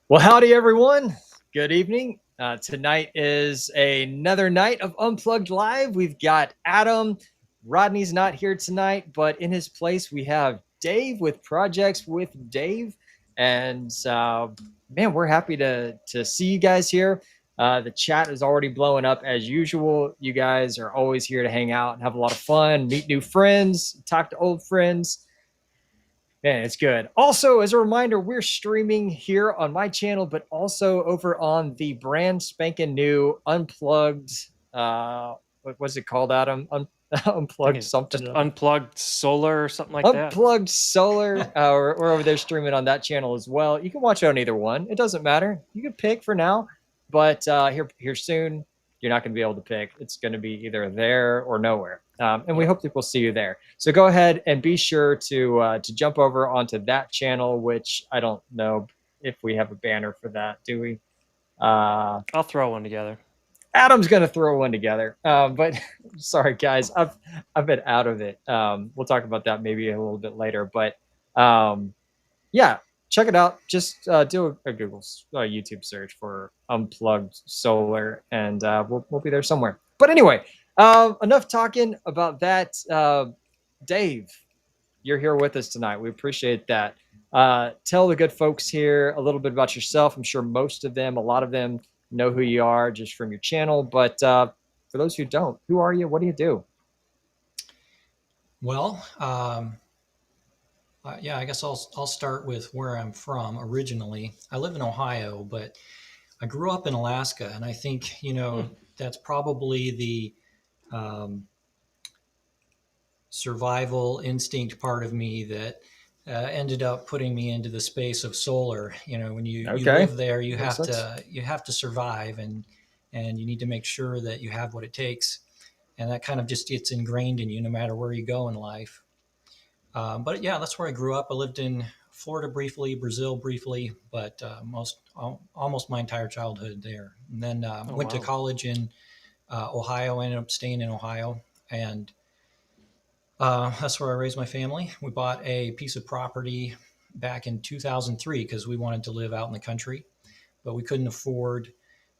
Well, howdy, everyone. Good evening. Tonight is another night of Unplugged Live. We've got Adam. Rodney's not here tonight, but in his place, we have Dave with Projects with Dave. And man, we're happy to see you guys here. The chat is already blowing up as usual. You guys are always here to hang out and have a lot of fun, meet new friends, talk to old friends. Man, it's good. Also, as a reminder, we're streaming here on my channel, but also over on the brand spanking new Unplugged. What was it called, Adam? Unplugged something. Just Unplugged Solar or something like that. Unplugged Solar. We're over there streaming on that channel as well. You can watch it on either one. It doesn't matter. You can pick for now, but here soon, you're not going to be able to pick. It's going to be either there or nowhere. And we hope that we'll see you there. So go ahead and be sure to jump over onto that channel, which I don't know if we have a banner for that. Do we? I'll throw one together. Adam's gonna throw one together, but sorry guys, I've been out of it. We'll talk about that maybe a little bit later, but yeah, check it out. Just do a Google YouTube search for Unplugged Solar, and we'll be there somewhere. But anyway, enough talking about that. Dave, you're here with us tonight. We appreciate that. Tell the good folks here a little bit about yourself. I'm sure most of them, a lot of them, know who you are just from your channel, but for those who don't, who are you? What do you do? Well, yeah, I guess I'll start with where I'm from originally. I live in Ohio, but I grew up in Alaska, and I think that's probably the survival instinct part of me that ended up putting me into the space of solar. When you live there, you have to survive, and you need to make sure that you have what it takes, and that kind of just gets ingrained in you no matter where you go in life. But yeah, that's where I grew up. I lived in Florida briefly, Brazil briefly, but almost my entire childhood there. And then went to college in Ohio. Ended up staying in Ohio, and that's where I raised my family. We bought a piece of property back in 2003 because we wanted to live out in the country, but we couldn't afford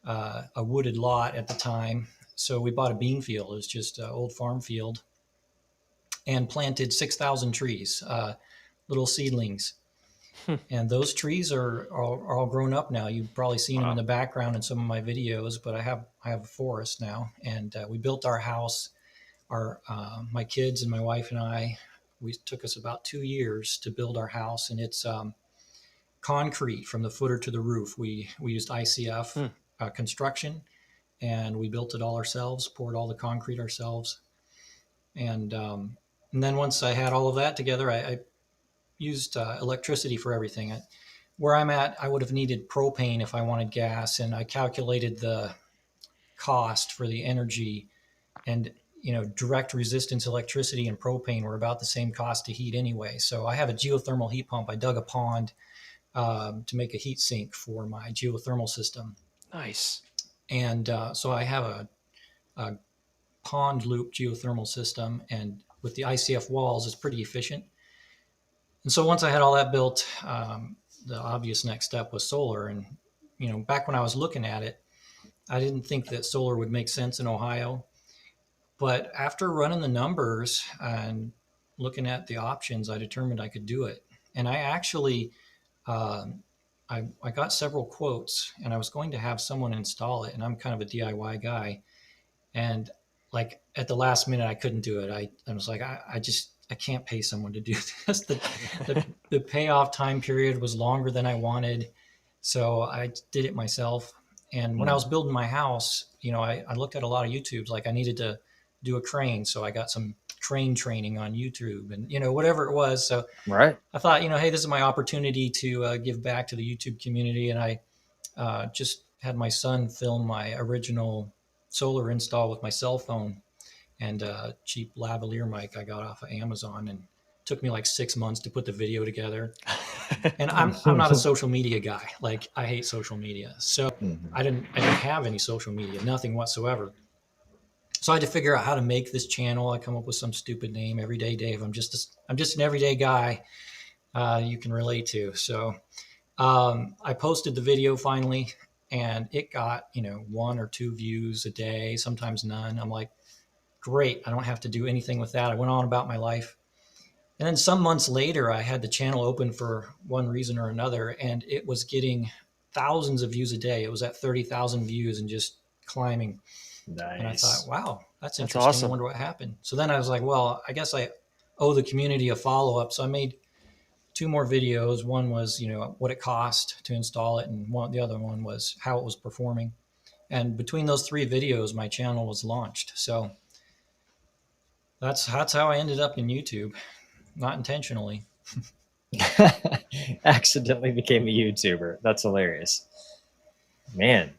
a wooded lot at the time. So we bought a bean field. It was just an old farm field, and planted 6,000 trees, little seedlings. And those trees are all grown up now. You've probably seen them in the background in some of my videos, but I have a forest now, and we built our house. My kids and my wife and I, we took us about 2 years to build our house, and it's concrete from the footer to the roof. We used ICF construction, and we built it all ourselves, poured all the concrete ourselves. And then once I had all of that together, I used electricity for everything. Where I'm at, I would have needed propane if I wanted gas, and I calculated the cost for the energy, and direct resistance electricity and propane were about the same cost to heat anyway. So I have a geothermal heat pump. I dug a pond to make a heat sink for my geothermal system. Nice. And so I have a pond loop geothermal system, and with the ICF walls, it's pretty efficient. And so once I had all that built, the obvious next step was solar. And back when I was looking at it, I didn't think that solar would make sense in Ohio. But after running the numbers and looking at the options, I determined I could do it. And I actually, I got several quotes, and I was going to have someone install it. And I'm kind of a DIY guy. And like at the last minute, I couldn't do it. I was like, I can't pay someone to do this. The payoff time period was longer than I wanted. So I did it myself. And when I was building my house, I looked at a lot of YouTubes. Like I needed to do a crane. So I got some crane training on YouTube and, whatever it was. So right. I thought, hey, this is my opportunity to give back to the YouTube community. And I just had my son film my original solar install with my cell phone and a cheap lavalier mic I got off of Amazon, and it took me like 6 months to put the video together. And I'm not a social media guy. Like I hate social media. So I didn't have any social media, nothing whatsoever. So I had to figure out how to make this channel. I come up with some stupid name, Everyday Dave. I'm just an everyday guy you can relate to. So I posted the video finally, and it got, 1 or 2 views a day, sometimes none. I'm like, great, I don't have to do anything with that. I went on about my life. And then some months later, I had the channel open for one reason or another, and it was getting thousands of views a day. It was at 30,000 views and just climbing. Nice. And I thought, wow, that's interesting. Awesome. I wonder what happened. So then I was like, well, I guess I owe the community a follow-up. So I made 2 more videos. One was, what it cost to install it, and the other one was how it was performing. And between those 3 videos, my channel was launched. So that's how I ended up in YouTube, not intentionally. Accidentally became a YouTuber. That's hilarious, man.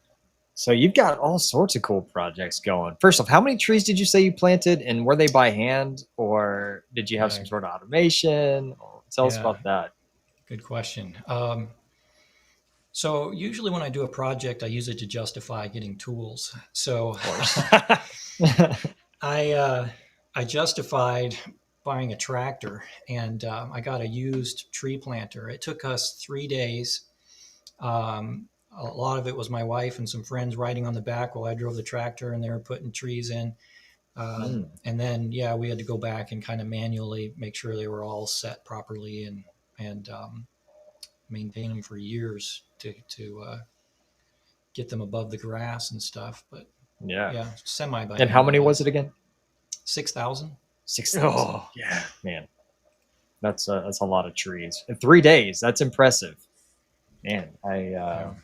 So you've got all sorts of cool projects going. First off, how many trees did you say you planted, and were they by hand, or did you have some sort of automation? Tell us about that. Good question. So usually when I do a project, I use it to justify getting tools. So of course, I justified buying a tractor, and I got a used tree planter. It took us 3 days. A lot of it was my wife and some friends riding on the back while I drove the tractor, and they were putting trees in. And then, we had to go back and kind of manually make sure they were all set properly and maintain them for years to get them above the grass and stuff. But semi by. And how many was it again? 6,000. 6,000. Oh, yeah, man. That's a lot of trees in 3 days. That's impressive, man. I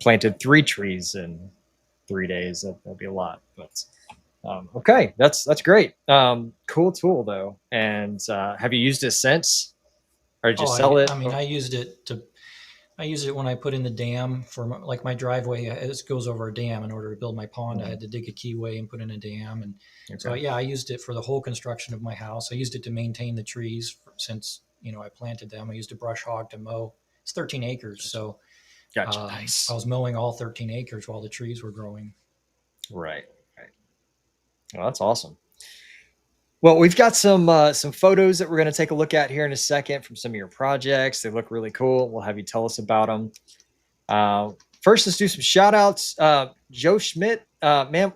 planted 3 trees in 3 days. That'd be a lot, but okay, that's great. Cool tool though. And have you used it since, or did you sell it? I mean, I used it when I put in the dam for my driveway. It goes over a dam. In order to build my pond, I had to dig a keyway and put in a dam. And so, I used it for the whole construction of my house. I used it to maintain the trees since, I planted them. I used a brush hog to mow. It's 13 acres. So gotcha. Nice. I was mowing all 13 acres while the trees were growing. Right. Well, that's awesome. Well, we've got some photos that we're going to take a look at here in a second from some of your projects. They look really cool. We'll have you tell us about them. First, let's do some shout outs. Joe Schmidt, man,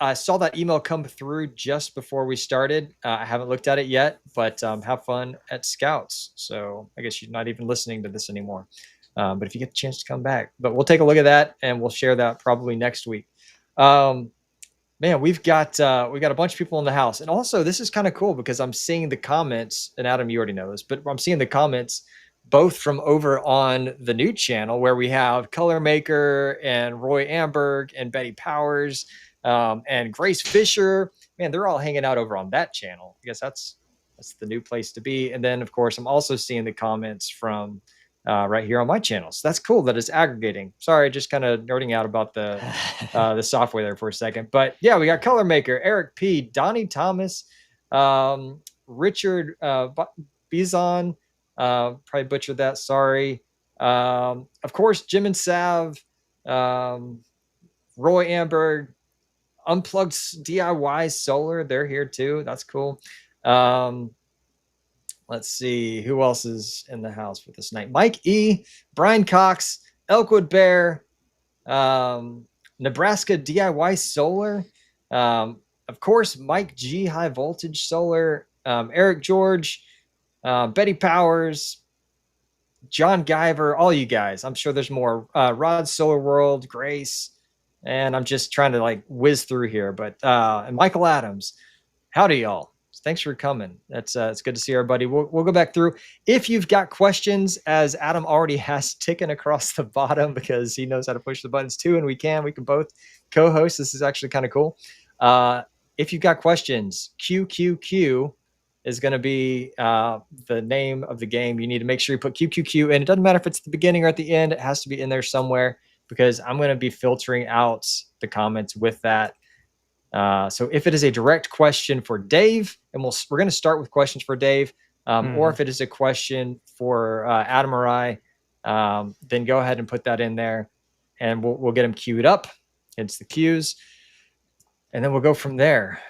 I saw that email come through just before we started. I haven't looked at it yet, but have fun at Scouts. So I guess you're not even listening to this anymore. But if you get the chance to come back, but we'll take a look at that and we'll share that probably next week. Man, we've got a bunch of people in the house. And also this is kind of cool because I'm seeing the comments, and Adam, you already know this, but I'm seeing the comments both from over on the new channel where we have Color Maker and Roy Amberg and Betty Powers, and Grace Fisher. Man, they're all hanging out over on that channel. I guess that's the new place to be. And then of course, I'm also seeing the comments from right here on my channel. So that's cool that it's aggregating. Sorry, just kind of nerding out about the software there for a second. But yeah, we got Color Maker, Eric P, Donnie Thomas, Richard Bizon, probably butchered that. Sorry. Of course, Jim and Sav, Roy Amberg, Unplugged DIY Solar. They're here too. That's cool. Let's see who else is in the house with us tonight. Mike E, Brian Cox, Elkwood Bear, Nebraska DIY Solar. Of course, Mike G, High Voltage Solar, Eric George, Betty Powers, John Guyver, all you guys. I'm sure there's more. Rod Solar World, Grace, and I'm just trying to whiz through here. But and Michael Adams, howdy y'all. Thanks for coming. It's good to see everybody. We'll go back through. If you've got questions, as Adam already has ticking across the bottom because he knows how to push the buttons too, and we can both co-host. This is actually kind of cool. If you've got questions, QQQ is going to be the name of the game. You need to make sure you put QQQ in. It doesn't matter if it's at the beginning or at the end. It has to be in there somewhere because I'm going to be filtering out the comments with that. So if it is a direct question for Dave, and we're going to start with questions for Dave, or if it is a question for Adam or I, then go ahead and put that in there, and we'll get them queued up. It's the queues, and then we'll go from there.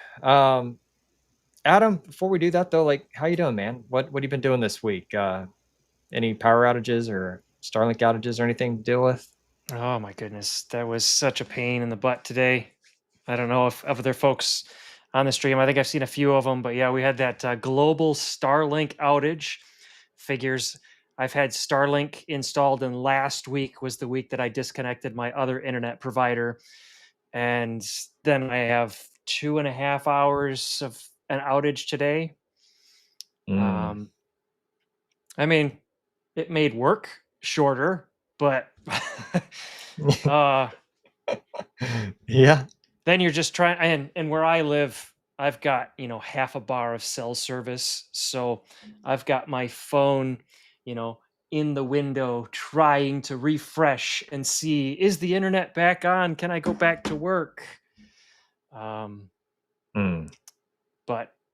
Adam, before we do that though, like, how you doing, man? What have you been doing this week? Any power outages or Starlink outages or anything to deal with? Oh my goodness, that was such a pain in the butt today. I don't know if other folks on the stream. I think I've seen a few of them, but yeah, we had that global Starlink outage. Figures I've had Starlink installed, and last week was the week that I disconnected my other internet provider, and then I have 2.5 hours of an outage today. Mm. I mean, it made work shorter, but Yeah. then you're just trying, and where I live, I've got, half a bar of cell service. So I've got my phone, in the window trying to refresh and see, is the internet back on? Can I go back to work? But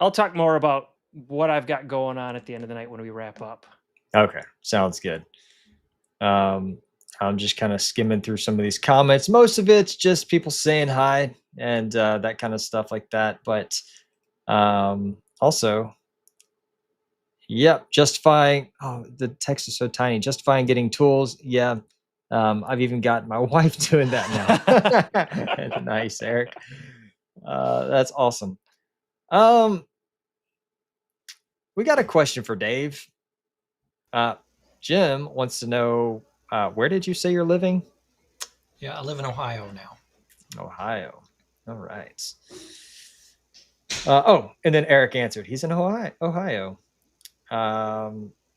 I'll talk more about what I've got going on at the end of the night when we wrap up. Okay. Sounds good. I'm just kind of skimming through some of these comments. Most of it's just people saying hi and that kind of stuff like that. But also, yep, justifying. Oh, the text is so tiny. Justifying getting tools. Yeah. I've even got my wife doing that now. Nice, Eric. That's awesome. We got a question for Dave. Jim wants to know, where did you say you're living? Yeah, I live in Ohio now. Ohio. All right. And then Eric answered, he's in Ohio.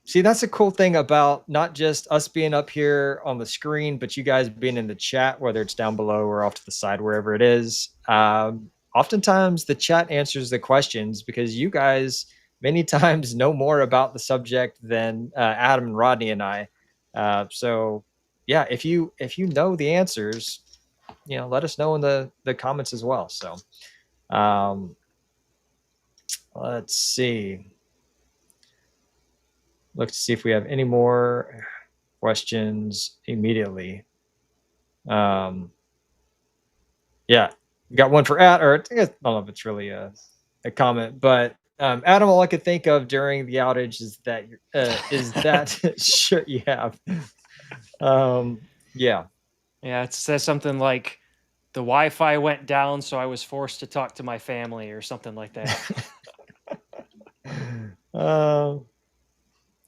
See, that's a cool thing about not just us being up here on the screen, but you guys being in the chat, whether it's down below or off to the side, wherever it is. Oftentimes the chat answers the questions because you guys many times know more about the subject than Adam and Rodney and I. So yeah, if you know the answers, let us know in the comments as well. So let's see. Look to see if we have any more questions immediately. Yeah, got one for or I don't know if it's really a comment, but Adam, all I could think of during the outage is that sure you have. Yeah. Yeah, it says something like the Wi-Fi went down, so I was forced to talk to my family or something like that.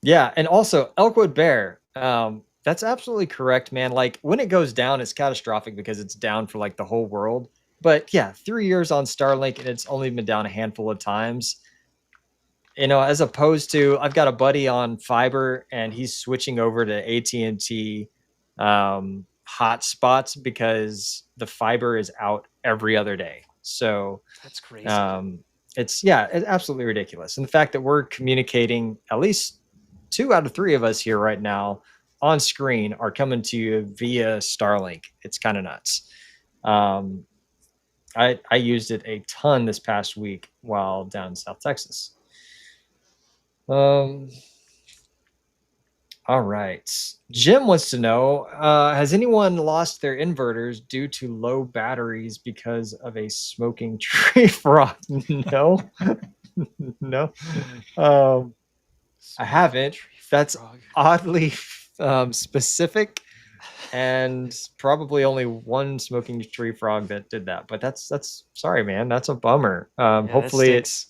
Yeah, and also Elkwood Bear. That's absolutely correct, man. Like when it goes down, it's catastrophic because it's down for like the whole world. But yeah, 3 years on Starlink and it's only been down a handful of times. As opposed to I've got a buddy on fiber and he's switching over to AT&T hotspots because the fiber is out every other day. So that's crazy. It's absolutely ridiculous. And the fact that we're communicating, at least 2 out of 3 of us here right now on screen are coming to you via Starlink. It's kind of nuts. I used it a ton this past week while down in South Texas. All right. Jim wants to know, has anyone lost their inverters due to low batteries because of a smoking tree frog? No. No. I haven't. That's oddly specific, and probably only one smoking tree frog that did that. But that's sorry, man. That's a bummer. Hopefully it's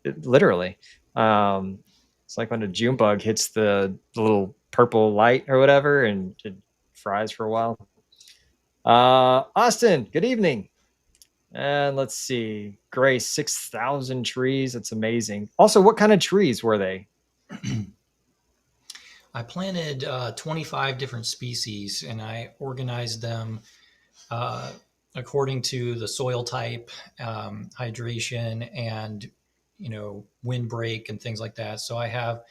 literally. It's like when a June bug hits the little purple light or whatever, and it fries for a while. Austin, good evening. And let's see, Grace, 6,000 trees. That's amazing. Also, what kind of trees were they? I planted 25 different species, and I organized them according to the soil type, hydration, and windbreak and things like that. So I have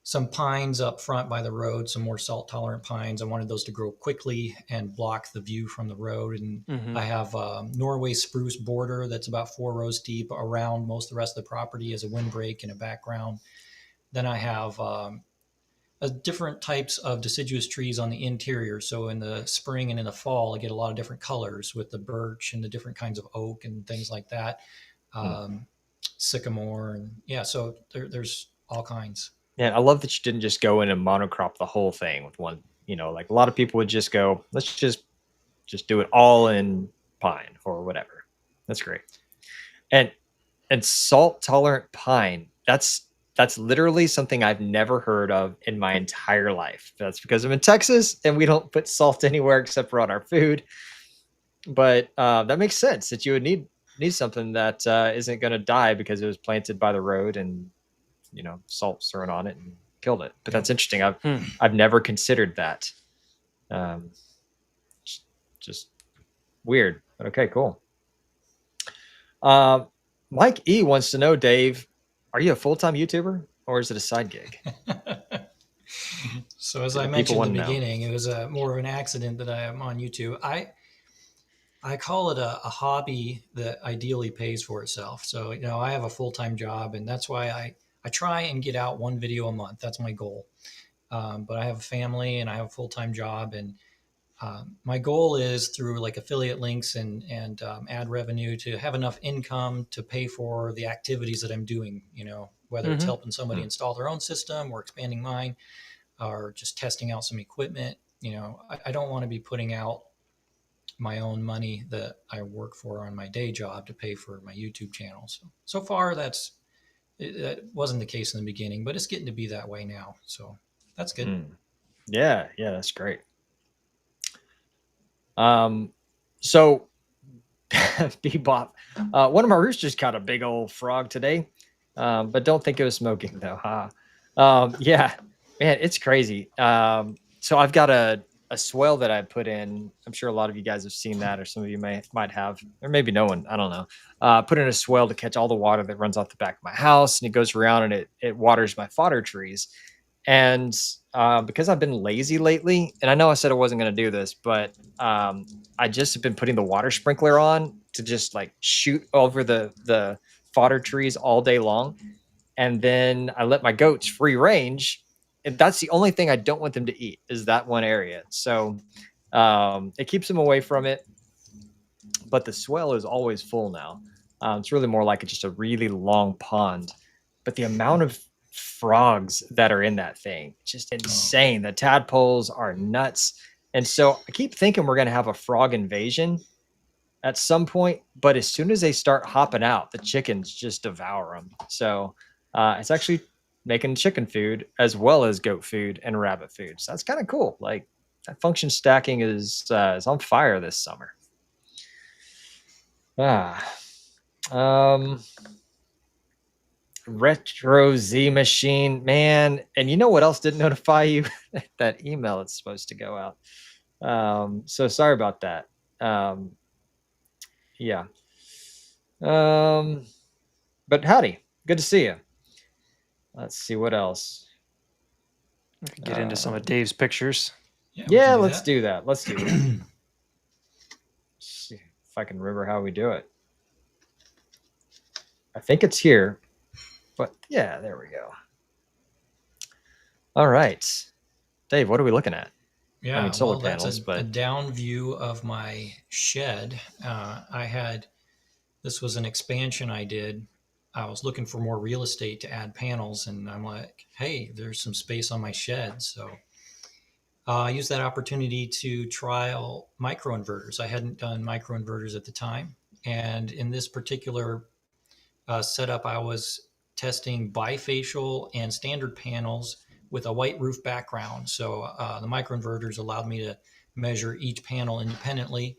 some pines up front by the road, some more salt tolerant pines. I wanted those to grow quickly and block the view from the road. And I have Norway spruce border that's about 4 rows deep around most of the rest of the property as a windbreak and a background. Then I have different types of deciduous trees on the interior. So in the spring and in the fall, I get a lot of different colors with the birch and the different kinds of oak and things like that. sycamore, and yeah, so there's all kinds. Yeah, I love that you didn't just go in and monocrop the whole thing with one. Like a lot of people would just go, let's just do it all in pine or whatever. That's great. And salt tolerant pine, that's literally something I've never heard of in my entire life. That's because I'm in Texas and we don't put salt anywhere except for on our food. But that makes sense that you would need something that isn't going to die because it was planted by the road and salt thrown on it and killed it. But that's interesting. I've never considered that. Just weird. But okay, cool. Mike E wants to know, Dave, are you a full-time YouTuber or is it a side gig? So as I mentioned in the beginning, it was more of an accident that I am on YouTube. I call it a hobby that ideally pays for itself. So, I have a full-time job, and that's why I try and get out one video a month. That's my goal. But I have a family and I have a full-time job, and my goal is through like affiliate links and ad revenue to have enough income to pay for the activities that I'm doing, whether it's helping somebody install their own system or expanding mine or just testing out some equipment. I don't want to be putting out my own money that I work for on my day job to pay for my YouTube channel. So far that wasn't the case in the beginning, but it's getting to be that way now. So that's good. Yeah, that's great. So Bebop, one of my roosters caught a big old frog today, but don't think it was smoking though. Yeah, man, it's crazy. So I've got a swale that I put in. I'm sure a lot of you guys have seen that, or some of you might have, or maybe no one. I don't know. Put in a swale to catch all the water that runs off the back of my house, and it goes around and it waters my fodder trees. And because I've been lazy lately, and I know I said I wasn't going to do this, but I just have been putting the water sprinkler on to just like shoot over the fodder trees all day long. And then I let my goats free range. And that's the only thing I don't want them to eat is that one area. So it keeps them away from it. But the swell is always full now. It's really more like just a really long pond. But the amount of frogs that are in that thing, just insane. The tadpoles are nuts. And so I keep thinking we're going to have a frog invasion at some point. But as soon as they start hopping out, the chickens just devour them. So it's actually making chicken food as well as goat food and rabbit food. So that's kind of cool. Like that function stacking is on fire this summer. Retro Z Machine, man. And you know what else didn't notify you? That email that's supposed to go out. So sorry about that. Yeah. But howdy. Good to see you. Let's see what else. Get into some of Dave's pictures. Yeah, let's do that. Let's do that. See if I can remember how we do it. I think it's here, but yeah, there we go. All right, Dave, what are we looking at? Yeah, I mean, solar that's panels, but a down view of my shed. This was an expansion I did. I was looking for more real estate to add panels, and I'm like, hey, there's some space on my shed. So I used that opportunity to trial microinverters. I hadn't done microinverters at the time. And in this particular setup, I was testing bifacial and standard panels with a white roof background. So the microinverters allowed me to measure each panel independently.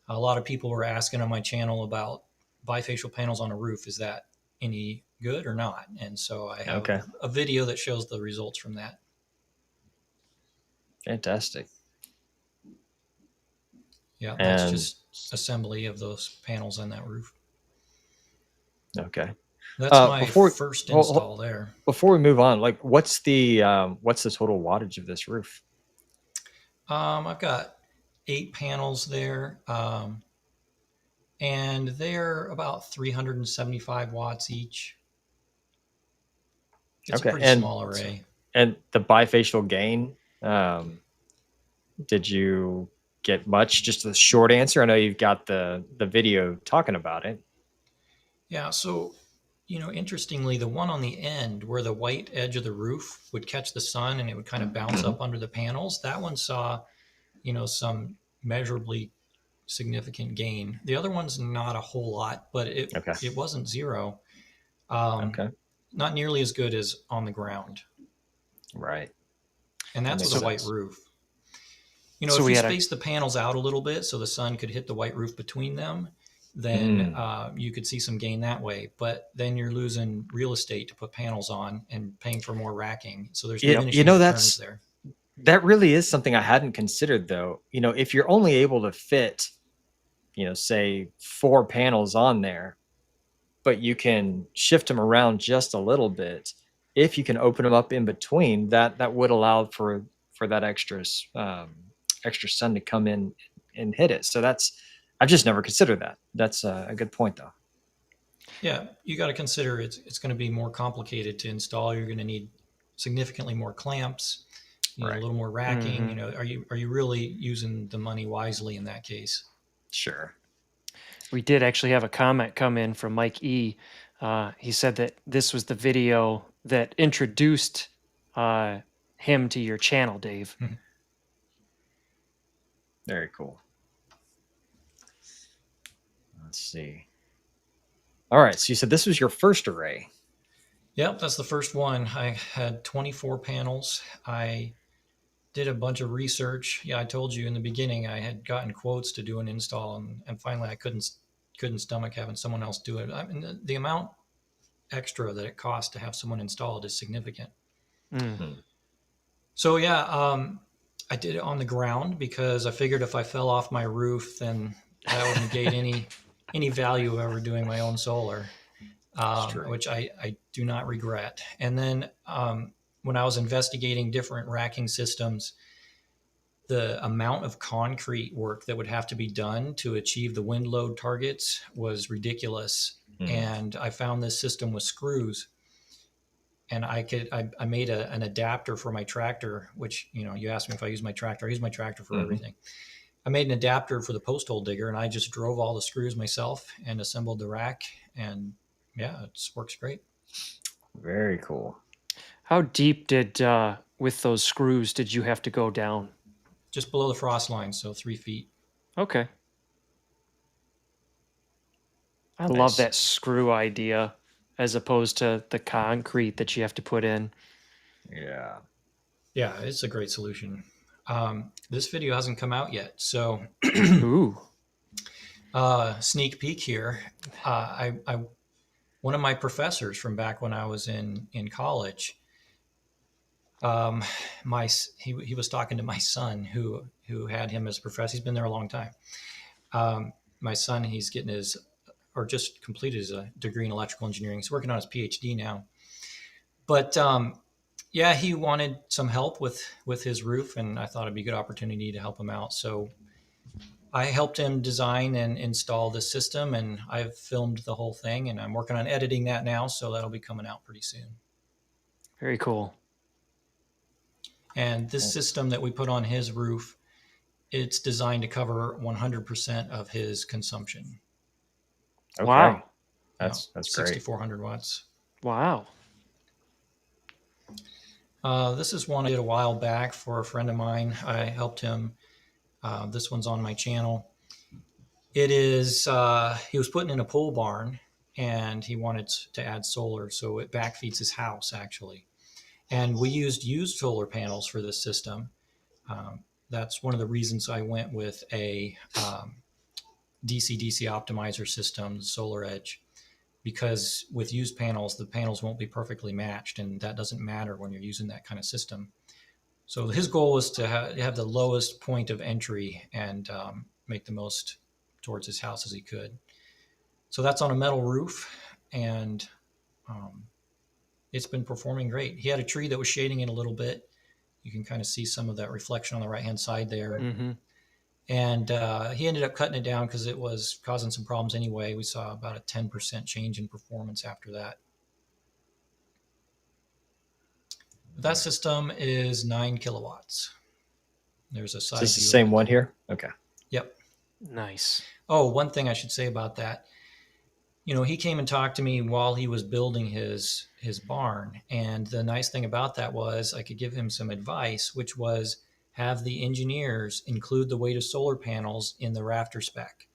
A lot of people were asking on my channel about bifacial panels on a roof. Is that any good or not? And so I have a video that shows the results from that. Fantastic. Yeah, that's just assembly of those panels on that roof. Okay. That's my first install there. Before we move on, like what's the total wattage of this roof? I've got 8 panels there, and they're about 375 watts each. It's a pretty small array. And the bifacial gain, did you get much? Just the short answer. I know you've got the video talking about it. Yeah, so Interestingly, the one on the end where the white edge of the roof would catch the sun and it would kind of bounce up under the panels, that one saw, some measurably significant gain. The other one's not a whole lot, but it wasn't zero. Not nearly as good as on the ground. Right. And that's with a white roof. If you space the panels out a little bit so the sun could hit the white roof between them, then you could see some gain that way. But then you're losing real estate to put panels on and paying for more racking. So there's diminishing returns there. That really is something I hadn't considered, though. If you're only able to fit, say 4 panels on there, but you can shift them around just a little bit. If you can open them up in between, that would allow for that extra sun to come in and hit it. So I've just never considered that. That's a good point, though. Yeah, you got to consider it's going to be more complicated to install. You're going to need significantly more clamps, a little more racking. Are you really using the money wisely in that case? Sure. We did actually have a comment come in from Mike E. He said that this was the video that introduced him to your channel, Dave. Very cool. Let's see. All right. So you said this was your first array. Yep, that's the first one. I had 24 panels. I did a bunch of research. Yeah, I told you in the beginning I had gotten quotes to do an install, and finally I couldn't stomach having someone else do it. I mean, the amount extra that it costs to have someone install it is significant. So yeah, I did it on the ground because I figured if I fell off my roof, then that would negate any value of ever doing my own solar, which I do not regret. And then when I was investigating different racking systems, the amount of concrete work that would have to be done to achieve the wind load targets was ridiculous. And I found this system with screws. And I made an adapter for my tractor, which, you asked me if I use my tractor. I use my tractor for everything. I made an adapter for the post hole digger, and I just drove all the screws myself and assembled the rack. And yeah, it works great. Very cool. How deep with those screws, did you have to go down? Just below the frost line, so 3 feet. Okay. I love that screw idea as opposed to the concrete that you have to put in. Yeah. Yeah, it's a great solution. This video hasn't come out yet, so Ooh. Sneak peek here. One of my professors from back when I was in college, he was talking to my son who had him as a professor. He's been there a long time. My son, he's getting just completed his degree in electrical engineering. He's working on his PhD now. But yeah, he wanted some help with his roof, and I thought it'd be a good opportunity to help him out. So I helped him design and install this system, and I've filmed the whole thing, and I'm working on editing that now, so that'll be coming out pretty soon. Very cool. And this system that we put on his roof, it's designed to cover 100% of his consumption. Okay. Wow. That's great. 6,400 watts. Wow. This is one I did a while back for a friend of mine. I helped him. This one's on my channel. It is, he was putting in a pole barn and he wanted to add solar. So it backfeeds his house actually. And we used solar panels for this system. That's one of the reasons I went with a DC-DC optimizer system, Solar Edge, because with used panels, the panels won't be perfectly matched, and that doesn't matter when you're using that kind of system. So his goal was to have the lowest point of entry and make the most towards his house as he could. So that's on a metal roof, and it's been performing great. He had a tree that was shading it a little bit. You can kind of see some of that reflection on the right-hand side there. Mm-hmm. And he ended up cutting it down because it was causing some problems anyway. We saw about a 10% change in performance after that. That system is 9 kilowatts. There's a side Is this the view same one here? Okay. Yep. Nice. Oh, one thing I should say about that. he came and talked to me while he was building his barn. And the nice thing about that was I could give him some advice, which was have the engineers include the weight of solar panels in the rafter spec.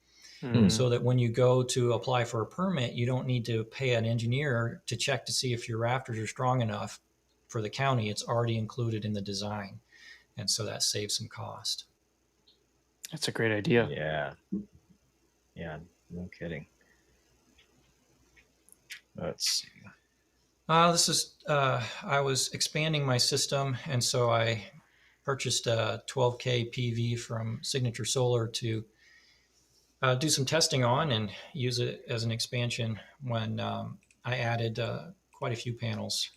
So that when you go to apply for a permit, you don't need to pay an engineer to check to see if your rafters are strong enough for the county. It's already included in the design. And so that saves some cost. That's a great idea. Yeah. Yeah, no kidding. Let's see. I was expanding my system, and so I purchased a 12K PV from Signature Solar to do some testing on and use it as an expansion. When I added quite a few panels,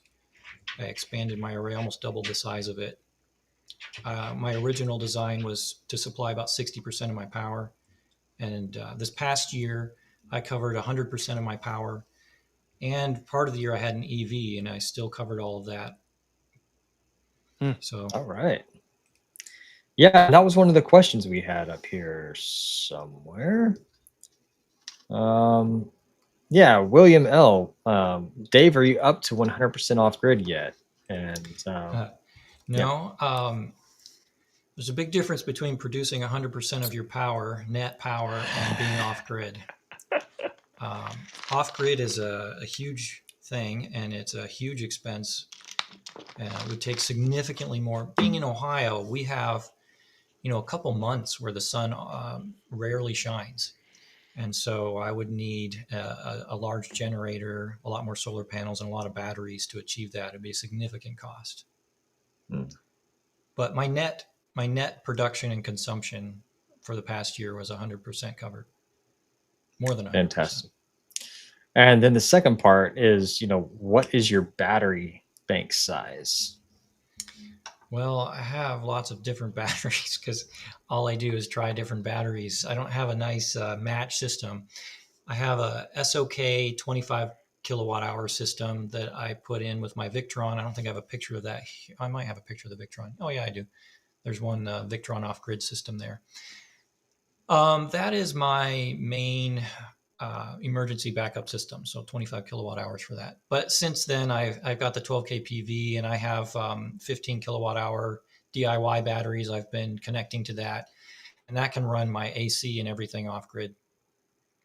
I expanded my array, almost doubled the size of it. My original design was to supply about 60% of my power. And this past year, I covered 100% of my power. And part of the year I had an EV, and I still covered all of that. So, all right. Yeah, that was one of the questions we had up here somewhere. Yeah, William L. Dave, are you up to 100% off grid yet? And no. Yeah. There's a big difference between producing 100% of your power, net power, and being off grid. Off grid is a huge thing, and it's a huge expense. It would take significantly more. Being in Ohio, we have, a couple months where the sun rarely shines. And so I would need a large generator, a lot more solar panels, and a lot of batteries to achieve that. It'd be a significant cost. But my net production and consumption for the past year was 100% covered. More than 100%. Fantastic. And then the second part is, what is your battery bank size? Well, I have lots of different batteries because all I do is try different batteries. I don't have a nice match system. I have a SOK 25 kilowatt hour system that I put in with my Victron. I don't think I have a picture of that. I might have a picture of the Victron. Oh yeah, I do. There's one Victron off-grid system there. That is my main emergency backup system. So 25 kilowatt hours for that. But since then, I've got the 12K PV, and I have 15 kilowatt hour DIY batteries. I've been connecting to that, and that can run my AC and everything off grid.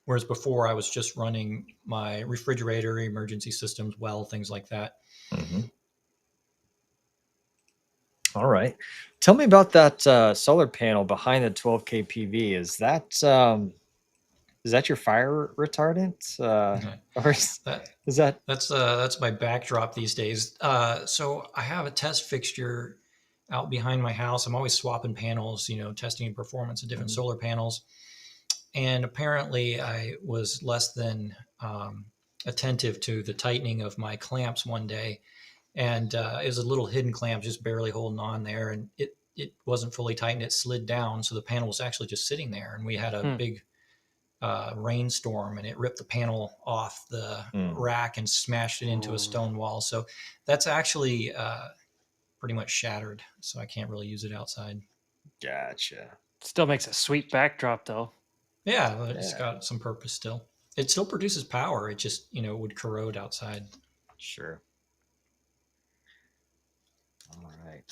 Whereas before I was just running my refrigerator, emergency systems, things like that. All right. Tell me about that solar panel behind the 12K PV. Is that your fire retardant? Or is that? That's my backdrop these days. So I have a test fixture out behind my house. I'm always swapping panels, testing performance of different solar panels. And apparently I was less than attentive to the tightening of my clamps one day. And it was a little hidden clamp just barely holding on there. And it wasn't fully tightened. It slid down. So the panel was actually just sitting there. And we had a big rainstorm, and it ripped the panel off the rack and smashed it into a stone wall. So that's actually pretty much shattered. So I can't really use it outside. Gotcha. Still makes a sweet backdrop though. Yeah, but it's got some purpose still. It still produces power. It just, would corrode outside. Sure. All right.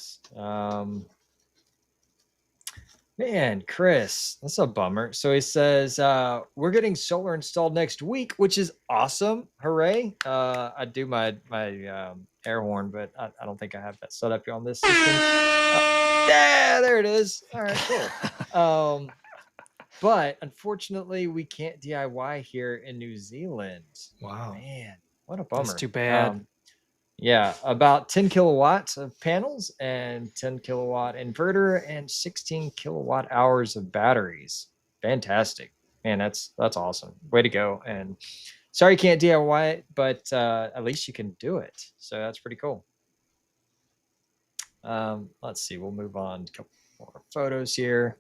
Man, Chris, that's a bummer. So he says, we're getting solar installed next week, which is awesome. Hooray. I do my air horn, but I don't think I have that set up here on this system. Yeah, there it is. All right, cool. But unfortunately, we can't DIY here in New Zealand. Wow. Man, what a bummer. That's too bad. Yeah, about 10 kilowatts of panels and 10 kilowatt inverter and 16 kilowatt hours of batteries. Fantastic. Man, that's awesome. Way to go. And sorry you can't DIY it, but at least you can do it. So that's pretty cool. Let's see. We'll move on to a couple more photos here.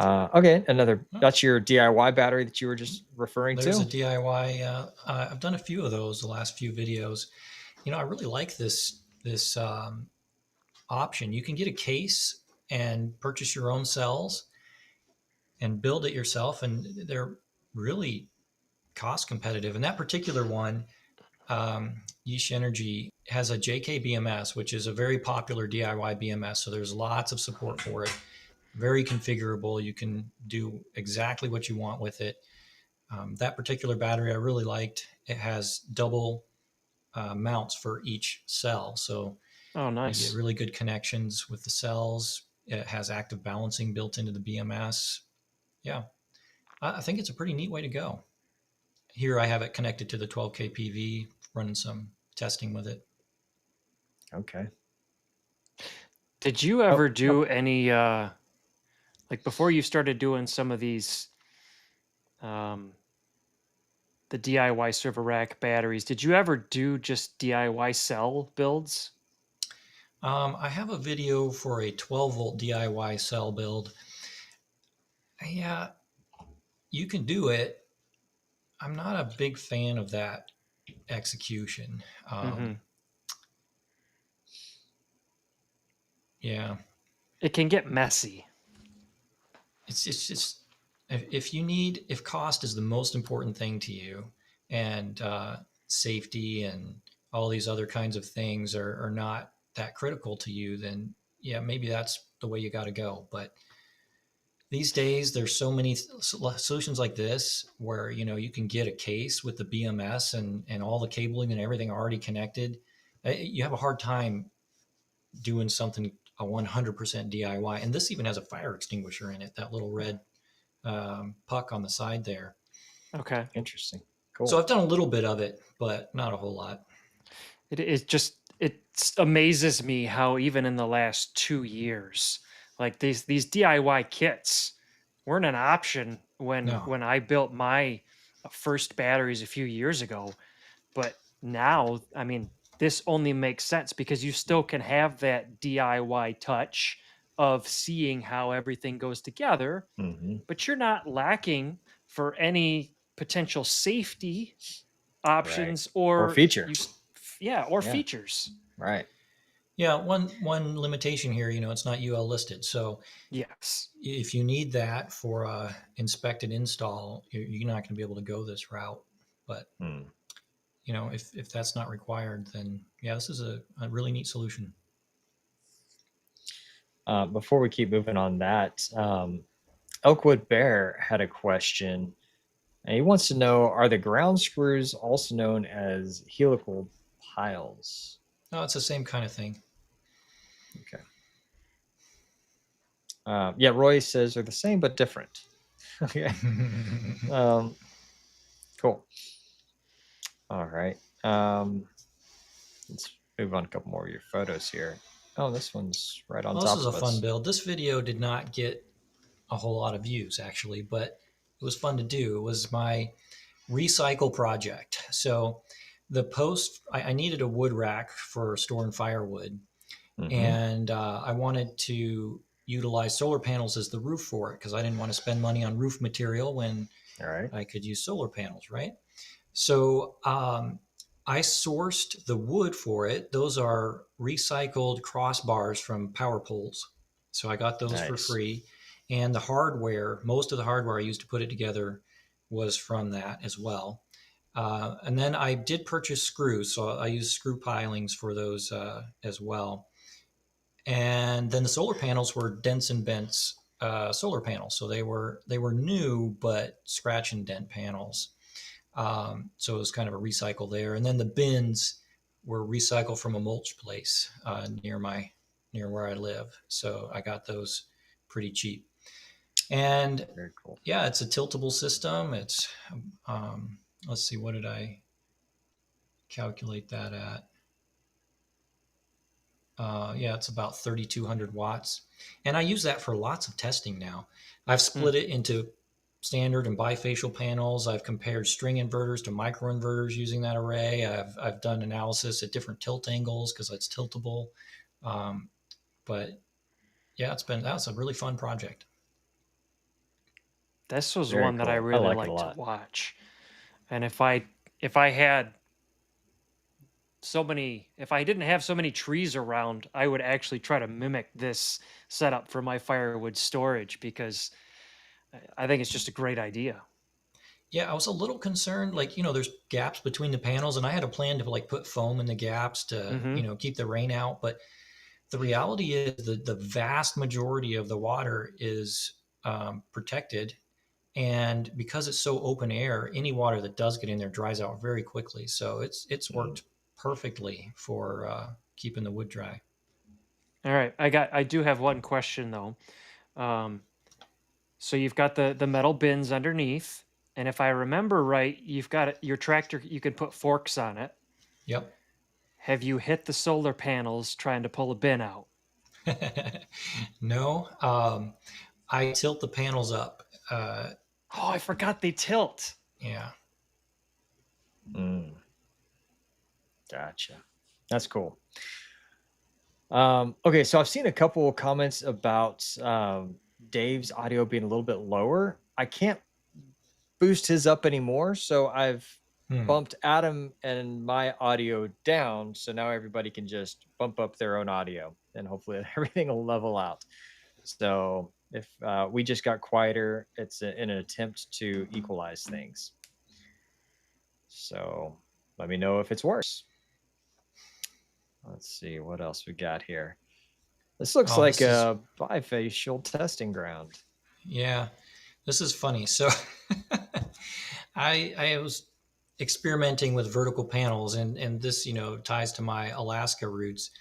Okay, that's your DIY battery that you were just referring to. There's a DIY. I've done a few of those the last few videos. I really like this option. You can get a case and purchase your own cells and build it yourself. And they're really cost competitive. And that particular one, Yeesh Energy, has a JK BMS, which is a very popular DIY BMS. So there's lots of support for it. Very configurable. You can do exactly what you want with it. That particular battery I really liked. It has double mounts for each cell. So Oh, you get nice. really good connections with the cells. It has active balancing built into the BMS. Yeah, I think it's a pretty neat way to go. Here I have it connected to the 12K PV, running some testing with it. Okay. Did you Oh, ever do any like before you started doing some of these the DIY server rack batteries, did you ever do just DIY cell builds? I have a video for a 12 volt DIY cell build. Yeah, you can do it. I'm not a big fan of that execution. Mm-hmm. Yeah, It can get messy. it's just if cost is the most important thing to you, and safety and all these other kinds of things are not that critical to you, then yeah, maybe that's the way you got to go. But these days there's so many solutions like this where you can get a case with the BMS and all the cabling and everything already connected. You have a hard time doing something a 100% DIY. And this even has a fire extinguisher in it, that little red puck on the side there. Okay. interesting. Cool. So I've done a little bit of it, but not a whole lot. It amazes me how even in the last 2 years, like these DIY kits weren't an option No. when I built my first batteries a few years ago. But now, I mean, this only makes sense because you still can have that DIY touch of seeing how everything goes together, Mm-hmm. but you're not lacking for any potential safety options Or feature. or Yeah. features. Right. Yeah, one limitation here, it's not UL listed. So Yes. if you need that for a inspected install, you're not going to be able to go this route. But if that's not required, then yeah, this is a really neat solution. Before we keep moving on that, Elkwood Bear had a question, and he wants to know: are the ground screws also known as helical piles? No, it's the same kind of thing. Okay. Yeah, Roy says they're the same but different. Okay. Cool. All right. Let's move on a couple more of your photos here. Oh, this one's right on top of us. This is a fun build. This video did not get a whole lot of views, actually, but it was fun to do. It was my recycle project. So the post, I needed a wood rack for storing firewood, and I wanted to utilize solar panels as the roof for it because I didn't want to spend money on roof material when I could use solar panels, right? So I sourced the wood for it. Those are recycled crossbars from power poles. So I got those for free. And the hardware, most of the hardware I used to put it together was from that as well. And then I did purchase screws. So I used screw pilings for those as well. And then the solar panels were Dents and Bents solar panels. So they were new, but scratch and dent panels. So it was kind of a recycle there. And then the bins were recycled from a mulch place near where I live. So I got those pretty cheap. And very cool. Yeah, it's a tiltable system. It's let's see, what did I calculate that at? Yeah, it's about 3,200 watts. And I use that for lots of testing now. I've split it into standard and bifacial panels. I've compared string inverters to microinverters using that array. I've done analysis at different tilt angles because it's tiltable. But yeah, that's a really fun project. This was one that I really liked to watch. And if I had if I didn't have so many trees around, I would actually try to mimic this setup for my firewood storage because I think it's just a great idea. Yeah, I was a little concerned, like, there's gaps between the panels, and I had a plan to like put foam in the gaps to, Mm-hmm. keep the rain out. But the reality is that the vast majority of the water is protected. And because it's so open air, any water that does get in there dries out very quickly. So it's worked perfectly for keeping the wood dry. All right. I do have one question though. Um, so you've got the metal bins underneath, and if I remember right, you've got your tractor. You can put forks on it. Yep. Have you hit the solar panels trying to pull a bin out? No, I tilt the panels up. Oh, I forgot they tilt. Yeah. Gotcha. That's cool. Okay, so I've seen a couple of comments about Dave's audio being a little bit lower. I can't boost his up anymore, so I've bumped Adam and my audio down, so now everybody can just bump up their own audio, and hopefully everything will level out. So if we just got quieter, it's in an attempt to equalize things. So let me know if it's worse. Let's see what else we got here. This looks like a bifacial testing ground. Yeah, this is funny. So I was experimenting with vertical panels, and this ties to my Alaska roots.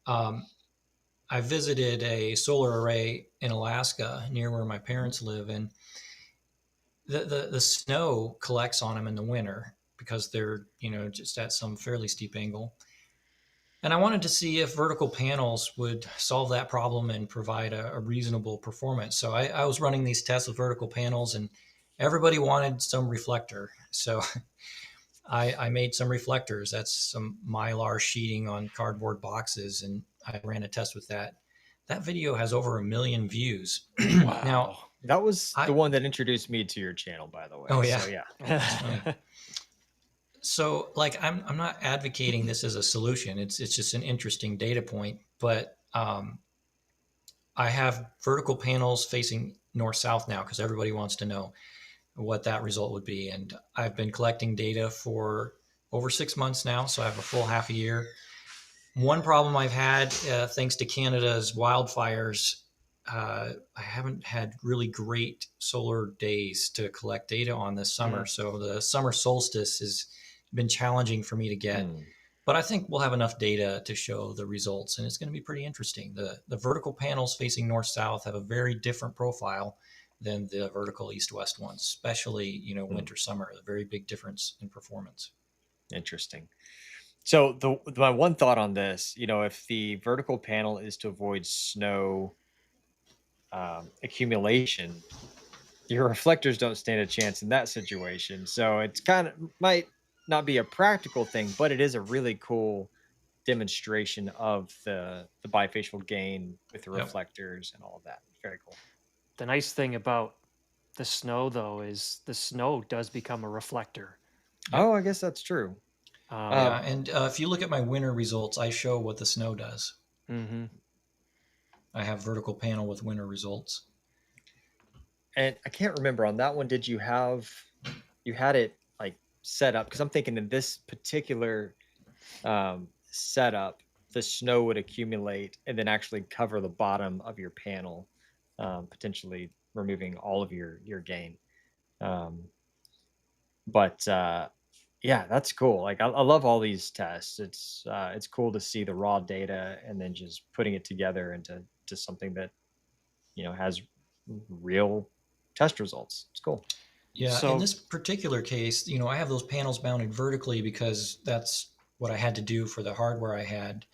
I visited a solar array in Alaska near where my parents live, and the snow collects on them in the winter because they're just at some fairly steep angle. And I wanted to see if vertical panels would solve that problem and provide a reasonable performance. So I was running these tests with vertical panels, and everybody wanted some reflector. So I made some reflectors. That's some Mylar sheeting on cardboard boxes, and I ran a test with that. That video has over 1 million views. Wow. Now, that was the one that introduced me to your channel, by the way. Oh yeah. So, yeah. So like I'm not advocating this as a solution. It's just an interesting data point. But I have vertical panels facing north south now because everybody wants to know what that result would be. And I've been collecting data for over 6 months now, so I have a full half a year. One problem I've had, thanks to Canada's wildfires, I haven't had really great solar days to collect data on this summer. So the summer solstice has been challenging for me to get. But I think we'll have enough data to show the results, and it's going to be pretty interesting. The vertical panels facing north-south have a very different profile than the vertical east-west ones, especially winter-summer. A very big difference in performance. Interesting. So my one thought on this, if the vertical panel is to avoid snow accumulation, your reflectors don't stand a chance in that situation. So it's kind of might not be a practical thing, but it is a really cool demonstration of the bifacial gain with the reflectors and all of that. Very cool. The nice thing about the snow, though, is the snow does become a reflector. Oh, I guess that's true. Yeah, and if you look at my winter results, I show what the snow does. Mm-hmm. I have vertical panel with winter results. And I can't remember on that one. Did you had it like set up? Because I'm thinking in this particular setup, the snow would accumulate and then actually cover the bottom of your panel, potentially removing all of your gain. But yeah, that's cool. Like I love all these tests. It's cool to see the raw data and then just putting it together into something that has real test results. It's cool. Yeah, so in this particular case, I have those panels mounted vertically because that's what I had to do for the hardware I had.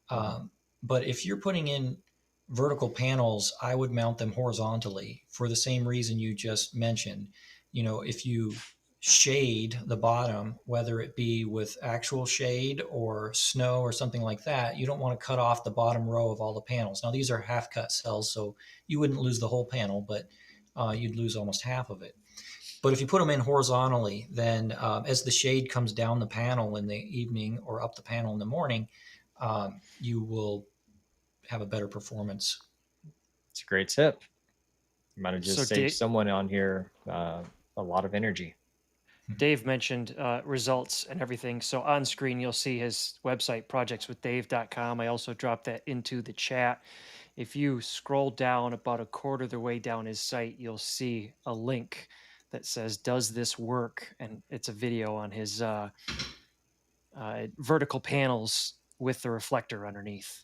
But if you're putting in vertical panels, I would mount them horizontally for the same reason you just mentioned. If you shade the bottom, whether it be with actual shade or snow or something like that, you don't want to cut off the bottom row of all the panels. Now, these are half cut cells, so you wouldn't lose the whole panel, but you'd lose almost half of it. But if you put them in horizontally, then as the shade comes down the panel in the evening or up the panel in the morning, you will have a better performance. It's a great tip. You might have just saved someone on here a lot of energy. Dave mentioned results and everything. So on screen, you'll see his website, projectswithdave.com. I also dropped that into the chat. If you scroll down about a quarter of the way down his site, you'll see a link that says, "Does this work?" And it's a video on his vertical panels with the reflector underneath.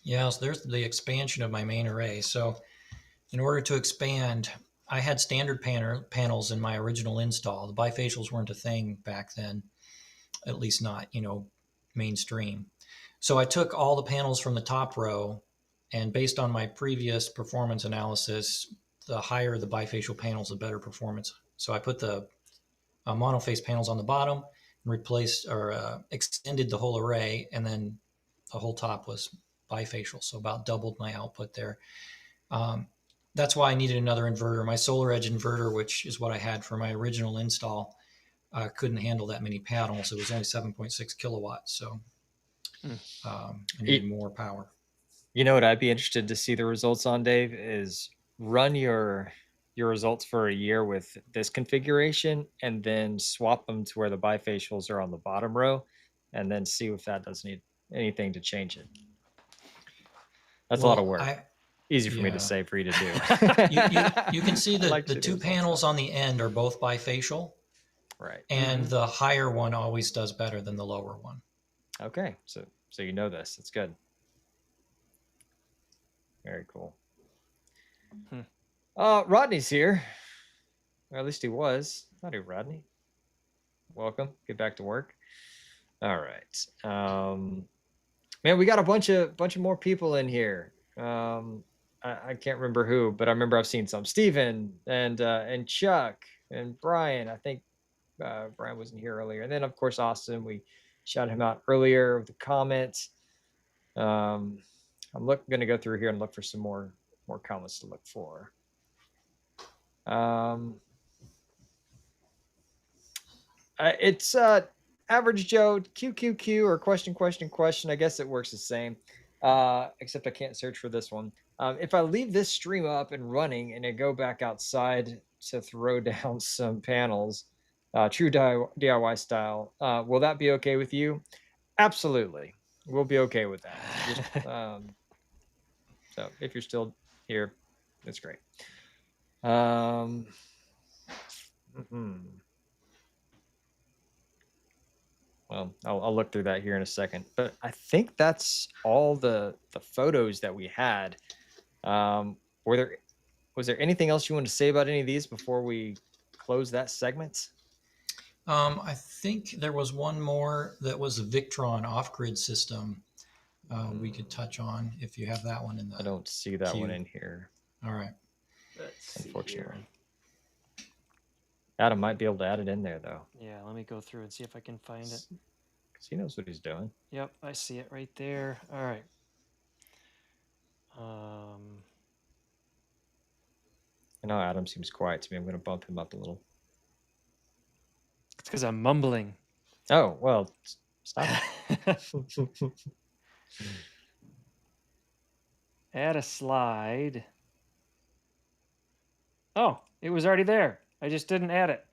Yeah, so there's the expansion of my main array. So in order to expand, I had standard panels in my original install. The bifacials weren't a thing back then, at least not, mainstream. So I took all the panels from the top row, and based on my previous performance analysis, the higher the bifacial panels, the better performance. So I put the monophase panels on the bottom and replaced or extended the whole array, and then the whole top was bifacial, so about doubled my output there. That's why I needed another inverter. My Solar Edge inverter, which is what I had for my original install, couldn't handle that many panels. It was only 7.6 kilowatts, so I needed more power. You know what I'd be interested to see the results on, Dave, is run your results for a year with this configuration and then swap them to where the bifacials are on the bottom row, and then see if that does need anything to change it. That's a lot of work. Easy for me to say, for you to do. you can see that the two panels on the end are both bifacial. Right. And the higher one always does better than the lower one. Okay. So you know this. It's good. Very cool. Rodney's here. Or at least he was. Howdy, Rodney. Welcome. Get back to work. All right. Man, we got a bunch of more people in here. I can't remember who, but I remember I've seen some. Steven and Chuck and Brian. I think Brian wasn't here earlier. And then, of course, Austin. We shouted him out earlier with the comments. I'm going to go through here and look for some more comments to look for. It's Average Joe, QQQ, or question. I guess it works the same, except I can't search for this one. If I leave this stream up and running and I go back outside to throw down some panels, true DIY style, will that be okay with you? Absolutely. We'll be okay with that. Just, so if you're still here, that's great. Well, I'll look through that here in a second. But I think that's all the photos that we had. Was there anything else you wanted to say about any of these before we close that segment? I think there was one more that was a Victron off-grid system we could touch on if you have that one in the I don't see that queue. one in here. All right. Unfortunately. Adam might be able to add it in there, though. Yeah, let me go through and see if I can find it. Because he knows what he's doing. Yep, I see it right there. All right. I know Adam seems quiet to me. I'm going to bump him up a little. It's because I'm mumbling. Oh, well, stop. Add a slide. Oh, it was already there. I just didn't add it.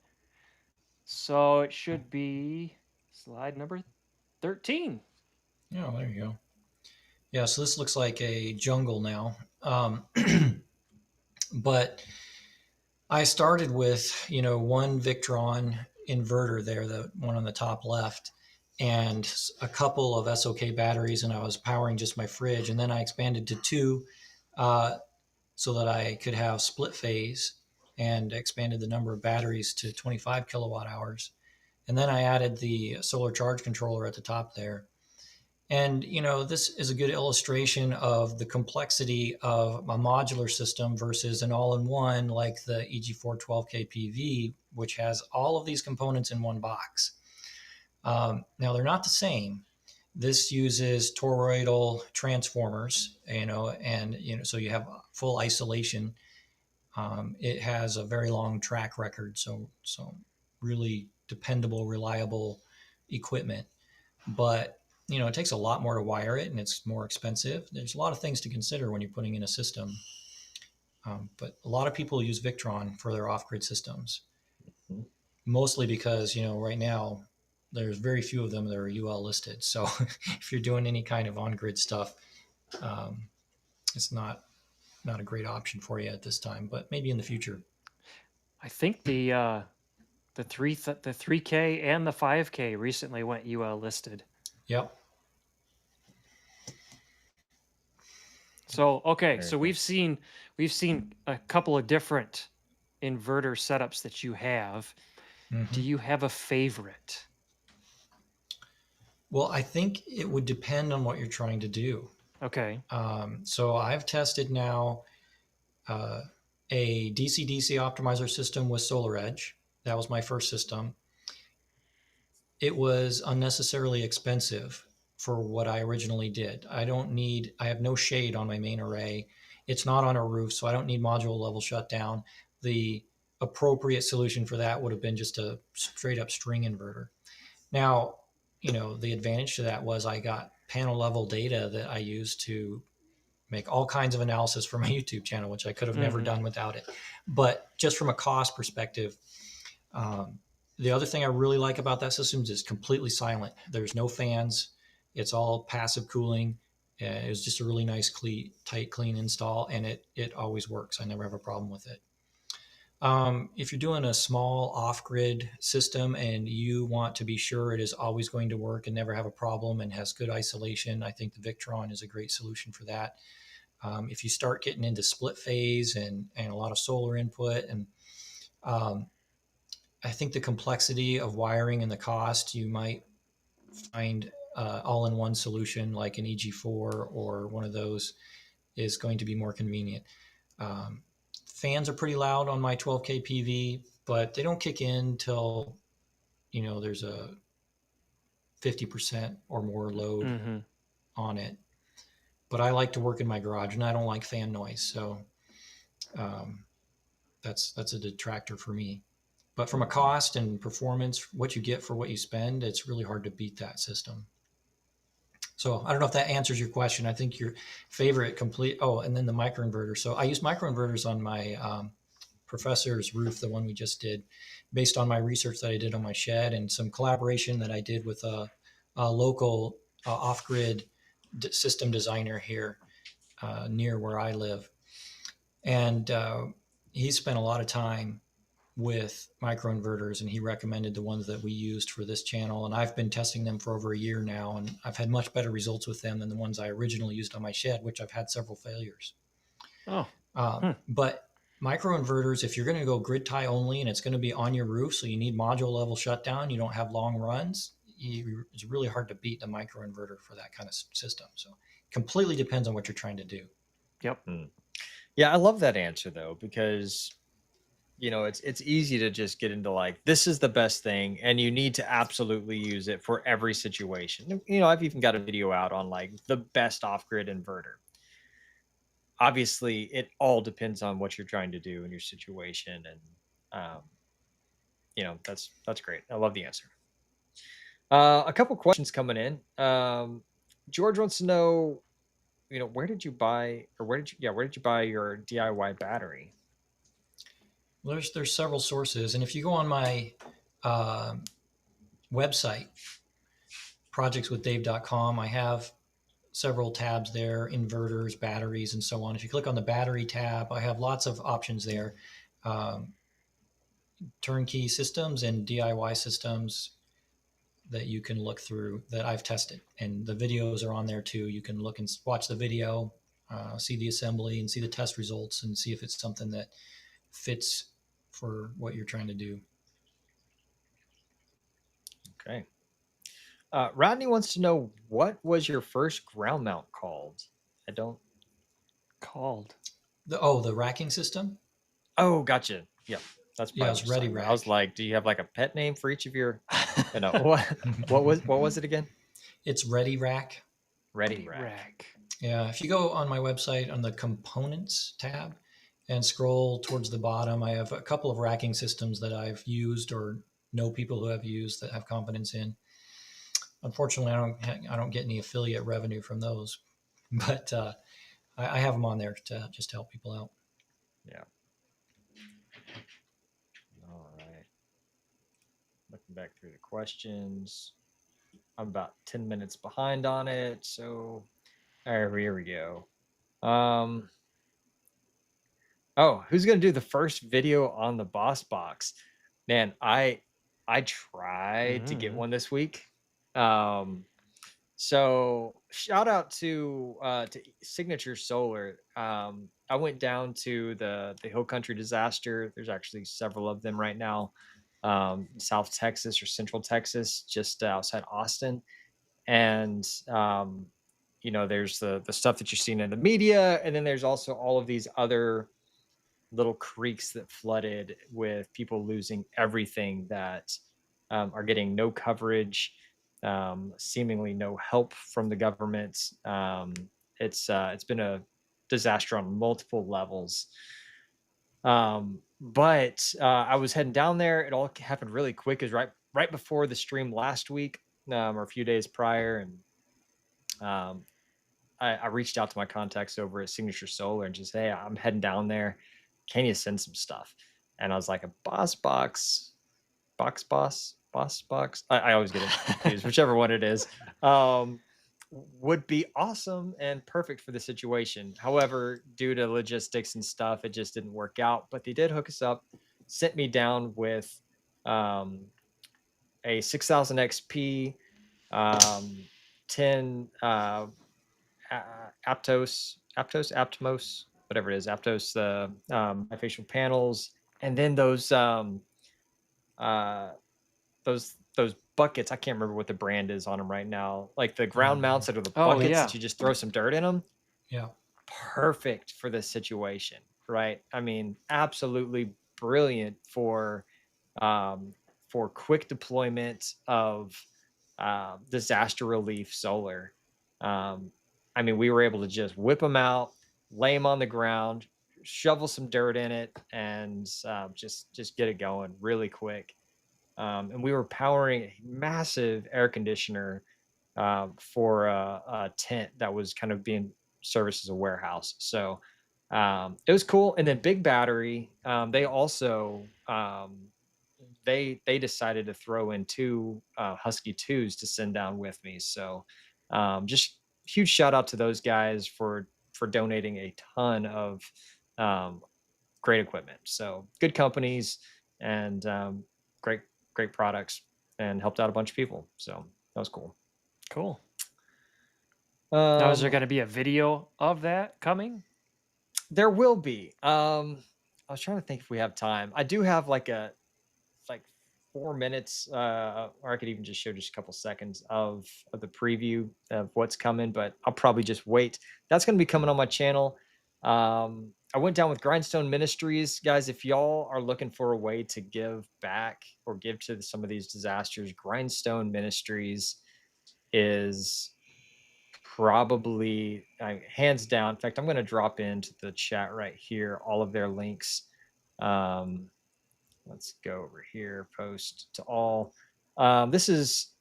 So it should be slide number 13. Oh, there you go. Yeah, so this looks like a jungle now. But I started with, one Victron inverter there, the one on the top left, and a couple of SOK batteries, and I was powering just my fridge. And then I expanded to two so that I could have split phase, and expanded the number of batteries to 25 kilowatt hours. And then I added the solar charge controller at the top there. And, this is a good illustration of the complexity of a modular system versus an all-in-one like the EG412K PV, which has all of these components in one box. Now, they're not the same. This uses toroidal transformers, so you have full isolation. It has a very long track record, so really dependable, reliable equipment. But it takes a lot more to wire it, and it's more expensive. There's a lot of things to consider when you're putting in a system. But a lot of people use Victron for their off-grid systems, Mm-hmm. mostly because, right now there's very few of them that are UL listed. So if you're doing any kind of on-grid stuff, it's not a great option for you at this time, but maybe in the future. I think the 3K and the 5K recently went UL listed. Yep. So okay, Very so cool. we've seen a couple of different inverter setups that you have. Mm-hmm. Do you have a favorite? Well, I think it would depend on what you're trying to do. Okay. So I've tested now a DC-DC optimizer system with Solar Edge. That was my first system. It was unnecessarily expensive for what I originally did. I have no shade on my main array. It's not on a roof, so I don't need module level shutdown. The appropriate solution for that would have been just a straight up string inverter. Now, the advantage to that was I got panel level data that I used to make all kinds of analysis for my YouTube channel, which I could have never done without it. But just from a cost perspective, the other thing I really like about that system is it's completely silent. There's no fans. It's all passive cooling. It was just a really nice, tight, clean install, and it always works. I never have a problem with it. If you're doing a small off-grid system and you want to be sure it is always going to work and never have a problem and has good isolation, I think the Victron is a great solution for that. If you start getting into split phase and a lot of solar input, and I think the complexity of wiring and the cost, you might find all-in-one solution like an EG4 or one of those is going to be more convenient. Fans are pretty loud on my 12K PV, but they don't kick in till there's a 50% or more load on it. But I like to work in my garage, and I don't like fan noise, so that's a detractor for me. But from a cost and performance, what you get for what you spend, it's really hard to beat that system. So I don't know if that answers your question. I think your favorite and then the microinverter. So I use microinverters on my professor's roof, the one we just did, based on my research that I did on my shed and some collaboration that I did with a local off-grid system designer here near where I live. And he spent a lot of time with microinverters, and he recommended the ones that we used for this channel. And I've been testing them for over a year now, and I've had much better results with them than the ones I originally used on my shed, which I've had several failures. But microinverters, if you're going to go grid tie only and it's going to be on your roof, so you need module level shutdown, you don't have long runs, it's really hard to beat the microinverter for that kind of system. So completely depends on what you're trying to do. Yep. Yeah, I love that answer though, because it's easy to just get into like, this is the best thing and you need to absolutely use it for every situation. I've even got a video out on like the best off-grid inverter. Obviously it all depends on what you're trying to do in your situation, and that's great. I love the answer. A couple questions coming in. George wants to know, where did you buy your DIY battery? Well, there's several sources, and if you go on my website, projectswithdave.com, I have several tabs there: inverters, batteries, and so on. If you click on the battery tab, I have lots of options there. Turnkey systems and DIY systems that you can look through that I've tested, and the videos are on there too. You can look and watch the video, see the assembly, and see the test results, and see if it's something that fits for what you're trying to do. Okay. Rodney wants to know, what was your first ground mount called? The racking system. Oh, gotcha. Yeah, that's probably it's Ready Rack. I was like, do you have like a pet name for each of your? What was it again? It's Ready Rack. Ready Rack. Yeah, if you go on my website on the components tab and scroll towards the bottom, I have a couple of racking systems that I've used or know people who have used that have confidence in. Unfortunately, I don't get any affiliate revenue from those, but I have them on there to just help people out. Yeah. All right. Looking back through the questions. I'm about 10 minutes behind on it. So, all right, here we go. Oh, who's gonna do the first video on the Boss Box? Man, I tried to get one this week. So shout out to Signature Solar. I went down to the Hill Country disaster. There's actually several of them right now. South Texas or Central Texas, just outside Austin. And there's the stuff that you're seeing in the media, and then there's also all of these other little creeks that flooded with people losing everything that are getting no coverage, seemingly no help from the government. It's been a disaster on multiple levels. But I was heading down there. It all happened really quick. It was right before the stream last week, or a few days prior, and I reached out to my contacts over at Signature Solar and just, hey, I'm heading down there. Can you send some stuff? And I was like, a boss box. I always get it confused, whichever one it is. Would be awesome and perfect for the situation. However, due to logistics and stuff, it just didn't work out. But they did hook us up, sent me down with a 6000 XP, 10 Aptos, whatever it is, Aptos, the bifacial panels, and then those buckets. I can't remember what the brand is on them right now. Like the ground mounts that are the buckets that you just throw some dirt in them. Yeah. Perfect for this situation, right? I mean, absolutely brilliant for quick deployment of disaster relief solar. I mean, we were able to just whip them out, lay them on the ground, shovel some dirt in it, and just get it going really quick. And we were powering a massive air conditioner for a tent that was kind of being serviced as a warehouse. So it was cool. And then Big Battery, they also they decided to throw in two Husky 2s to send down with me. So just huge shout out to those guys for donating a ton of great equipment. So good companies and great products, and helped out a bunch of people. So that was cool. Cool. Now, is there going to be a video of that coming? There will be. I was trying to think if we have time. I do have like 4 minutes, or I could even just show just a couple seconds of the preview of what's coming, but I'll probably just wait. That's going to be coming on my channel. I went down with Grindstone Ministries. Guys, if y'all are looking for a way to give back or give to some of these disasters, Grindstone Ministries is probably hands down. In fact, I'm going to drop into the chat right here all of their links. Let's go over here, post to all. This is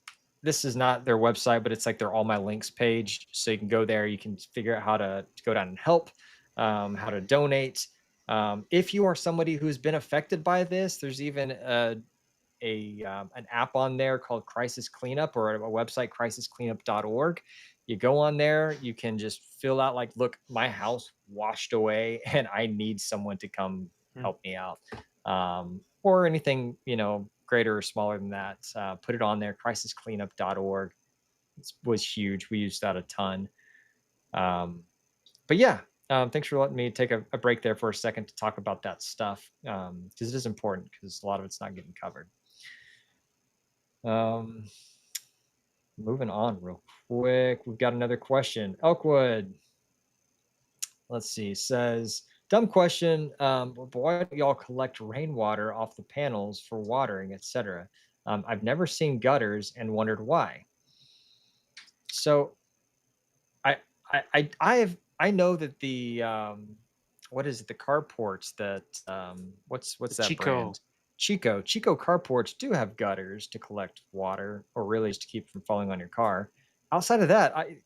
not their website, but it's like their all my links page. So you can go there. You can figure out how to go down and help, how to donate. If you are somebody who's been affected by this, there's even an app on there called Crisis Cleanup, or a website, crisiscleanup.org. You go on there, you can just fill out like, look, my house washed away and I need someone to come help me out. Or anything, greater or smaller than that. Put it on there, crisiscleanup.org. It was huge. We used that a ton. But yeah, thanks for letting me take a break there for a second to talk about that stuff, because it is important, because a lot of it's not getting covered. Moving on real quick. We've got another question. Elkwood, let's see, says, dumb question, but why do y'all collect rainwater off the panels for watering, etc.? I've never seen gutters and wondered why. So I know that the what is it, the carports that what's that Chico brand? Chico carports do have gutters to collect water, or really just to keep from falling on your car. Outside of that, I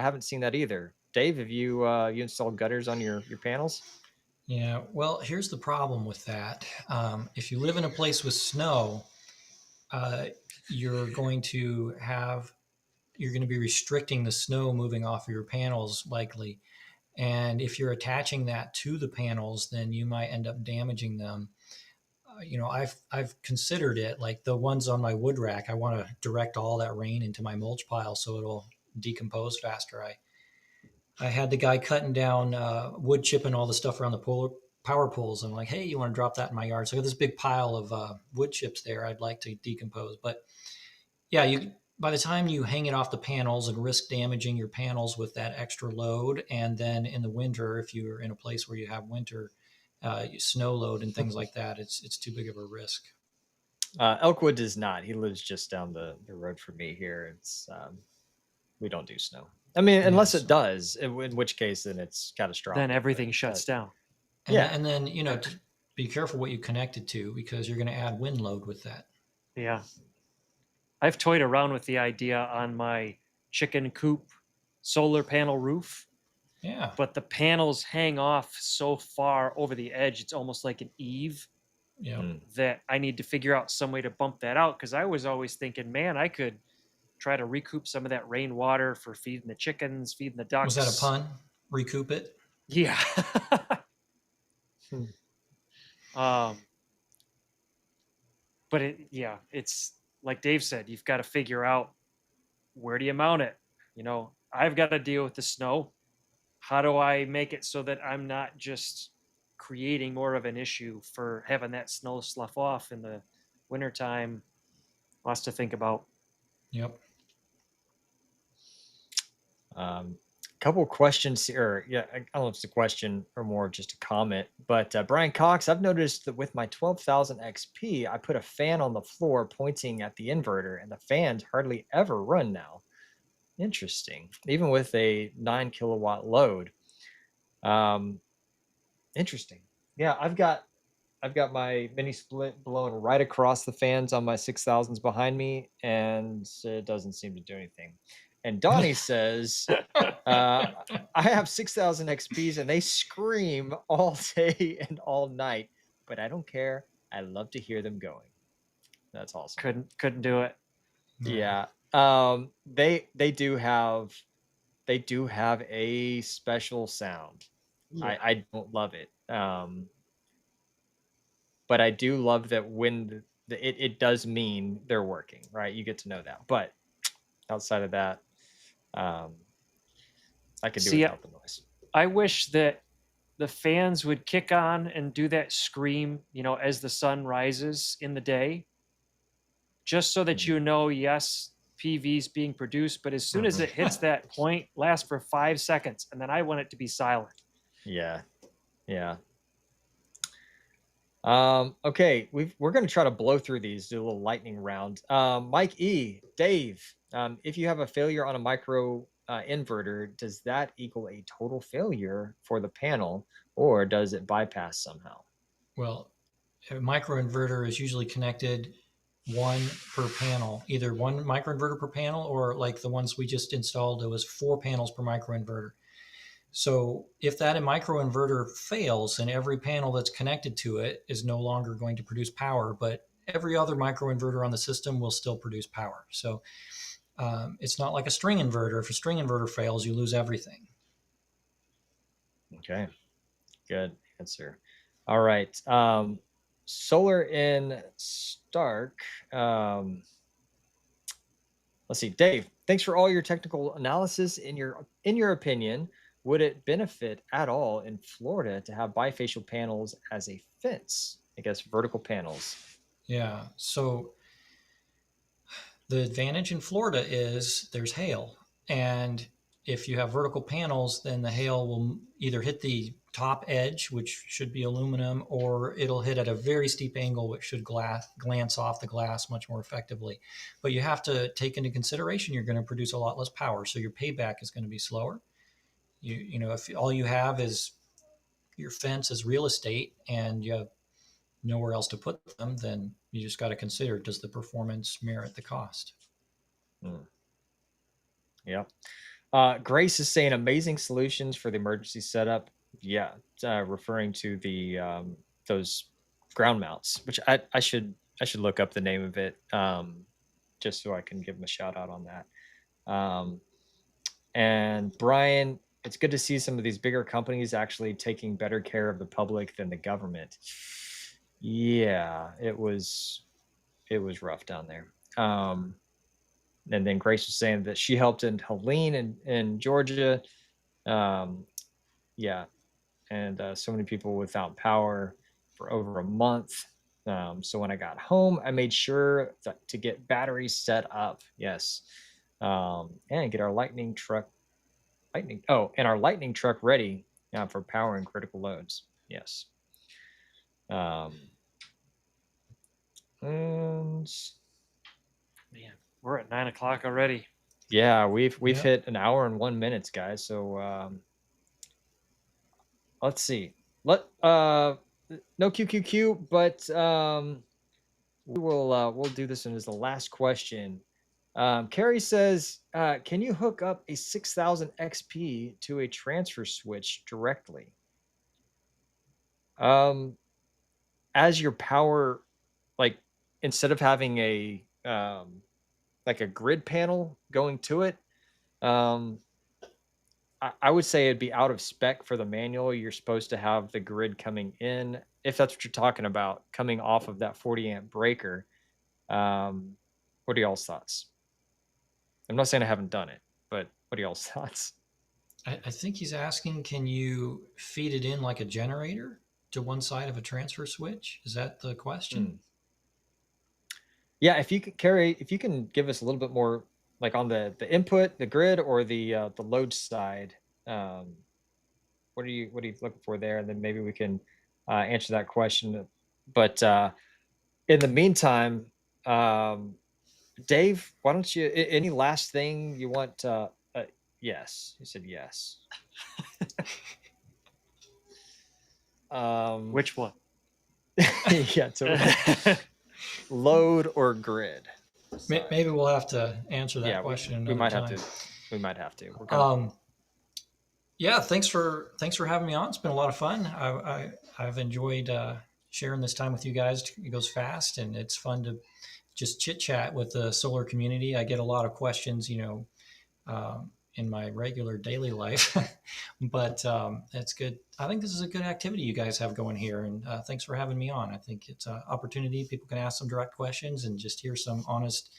haven't seen that either. Dave, have you installed gutters on your panels? Yeah, well, here's the problem with that. If you live in a place with snow, uh, you're going to have you're going to be restricting the snow moving off of your panels likely. And if you're attaching that to the panels, then you might end up damaging them. I've considered it, like the ones on my wood rack. I want to direct all that rain into my mulch pile so it'll decompose faster. I had the guy cutting down wood chip and all the stuff around the power poles. I'm like, hey, you want to drop that in my yard? So I got this big pile of wood chips there. I'd like to decompose, but yeah, you by the time you hang it off the panels and risk damaging your panels with that extra load, and then in the winter, if you're in a place where you have winter snow load and things like that, it's too big of a risk. Elkwood does not. He lives just down the road from me here. It's we don't do snow. I mean, unless it does, in which case then it's catastrophic. Then everything shuts down. And then be careful what you connect it to, because you're going to add wind load with that. Yeah. I've toyed around with the idea on my chicken coop solar panel roof. Yeah. But the panels hang off so far over the edge, it's almost like an eave. That I need to figure out some way to bump that out, because I was always thinking, man, I could try to recoup some of that rainwater for feeding the chickens, feeding the ducks. Was that a pun? Recoup it? Yeah. But it's like Dave said, you've got to figure out, where do you mount it? I've got to deal with the snow. How do I make it so that I'm not just creating more of an issue for having that snow slough off in the wintertime? Lots to think about. Yep. Couple questions here. Yeah, I don't know if it's a question or more just a comment, but Brian Cox, I've noticed that with my 12,000 XP, I put a fan on the floor pointing at the inverter, and the fans hardly ever run now. Interesting. Even with a 9 kilowatt load. Interesting. Yeah, I've got my mini split blown right across the fans on my 6,000s behind me, and it doesn't seem to do anything. And Donnie says, I have 6,000 XPs and they scream all day and all night, but I don't care. I love to hear them going. That's awesome. Couldn't do it. Yeah. They do have a special sound. Yeah. I don't love it. But I do love that when it does mean they're working, right? You get to know that. But outside of that, I could do without the noise. I wish that the fans would kick on and do that scream, as the sun rises in the day, just so that yes, PV is being produced, but as soon as it hits that point, lasts for 5 seconds, and then I want it to be silent. Yeah. Okay, we're going to try to blow through these, do a little lightning round. Mike E, Dave, if you have a failure on a micro inverter, does that equal a total failure for the panel, or does it bypass somehow? Well, a microinverter is usually connected one per panel, either one microinverter per panel, or like the ones we just installed, it was 4 panels per microinverter. So if that microinverter fails and every panel that's connected to it is no longer going to produce power, but every other microinverter on the system will still produce power. So it's not like a string inverter. If a string inverter fails, you lose everything. Okay, good answer. All right. Solar in Stark. Let's see, Dave, thanks for all your technical analysis. In your opinion, would it benefit at all in Florida to have bifacial panels as a fence? I guess vertical panels. Yeah. So the advantage in Florida is there's hail. And if you have vertical panels, then the hail will either hit the top edge, which should be aluminum, or it'll hit at a very steep angle, which should glance off the glass much more effectively. But you have to take into consideration you're going to produce a lot less power, so your payback is going to be slower. If all you have is your fence as real estate and you have nowhere else to put them, then you just got to consider, does the performance merit the cost? Yeah. Grace is saying amazing solutions for the emergency setup. Yeah, referring to the those ground mounts, which I should look up the name of it, just so I can give them a shout out on that. And Brian, it's good to see some of these bigger companies actually taking better care of the public than the government. Yeah, it was rough down there. And then Grace was saying that she helped in Helene in Georgia. Yeah, and so many people without power for over a month. So when I got home, I made sure to get batteries set up. Yes, and get our lightning truck ready for power and critical loads. Yes. And Man, we're at 9 o'clock already. yeah, we've hit an hour and 1 minute, guys. So let's see. No QQQ, but we'll do this one as the last question. Carrie says, can you hook up a 6000 XP to a transfer switch directly? As your power, like instead of having a like a grid panel going to it, I would say it'd be out of spec for the manual. You're supposed to have the grid coming in, if that's what you're talking about, coming off of that 40 amp breaker. What are y'all's thoughts? I'm not saying I haven't done it, but what are y'all's thoughts? I think he's asking, can you feed it in like a generator to one side of a transfer switch? Is that the question? Yeah, if you can give us a little bit more, like on the input, the grid, or the load side. What are you looking for there? And then maybe we can answer that question. But in the meantime, Dave, why don't you? Any last thing you want? Yes, you said yes. Which one? Yeah, load or grid. Maybe we'll have to answer that question another time. We might have to. Yeah, thanks for having me on. It's been a lot of fun. I've enjoyed sharing this time with you guys. It goes fast, and it's fun to just chit chat with the solar community. I get a lot of questions, in my regular daily life, but it's good. I think this is a good activity you guys have going here, and thanks for having me on. I think it's an opportunity. People can ask some direct questions and just hear some honest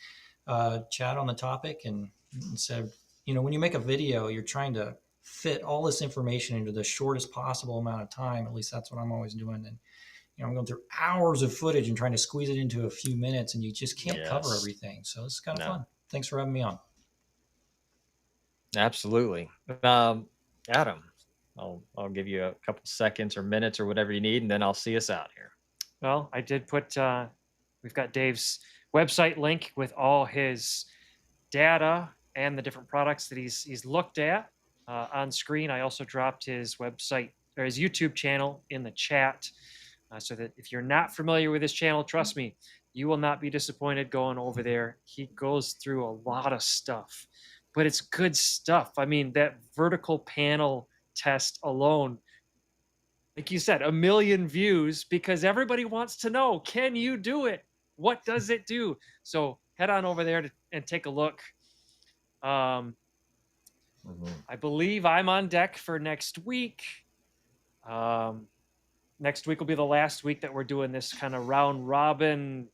chat on the topic. And instead of, when you make a video, you're trying to fit all this information into the shortest possible amount of time. At least that's what I'm always doing. And I'm going through hours of footage and trying to squeeze it into a few minutes, and you just can't cover everything. So this is kind of fun. Thanks for having me on. Absolutely. Adam, I'll give you a couple seconds or minutes or whatever you need, and then I'll see us out here. Well, I did put, we've got Dave's website link with all his data and the different products that he's looked at on screen. I also dropped his website or his YouTube channel in the chat, so that if you're not familiar with his channel, trust me, you will not be disappointed going over there. He goes through a lot of stuff, but it's good stuff. I mean, that vertical panel test alone, like you said, 1 million views, because everybody wants to know, can you do it? What does it do? So head on over there and take a look. I believe I'm on deck for next week. Next week will be the last week that we're doing this kind of round robin,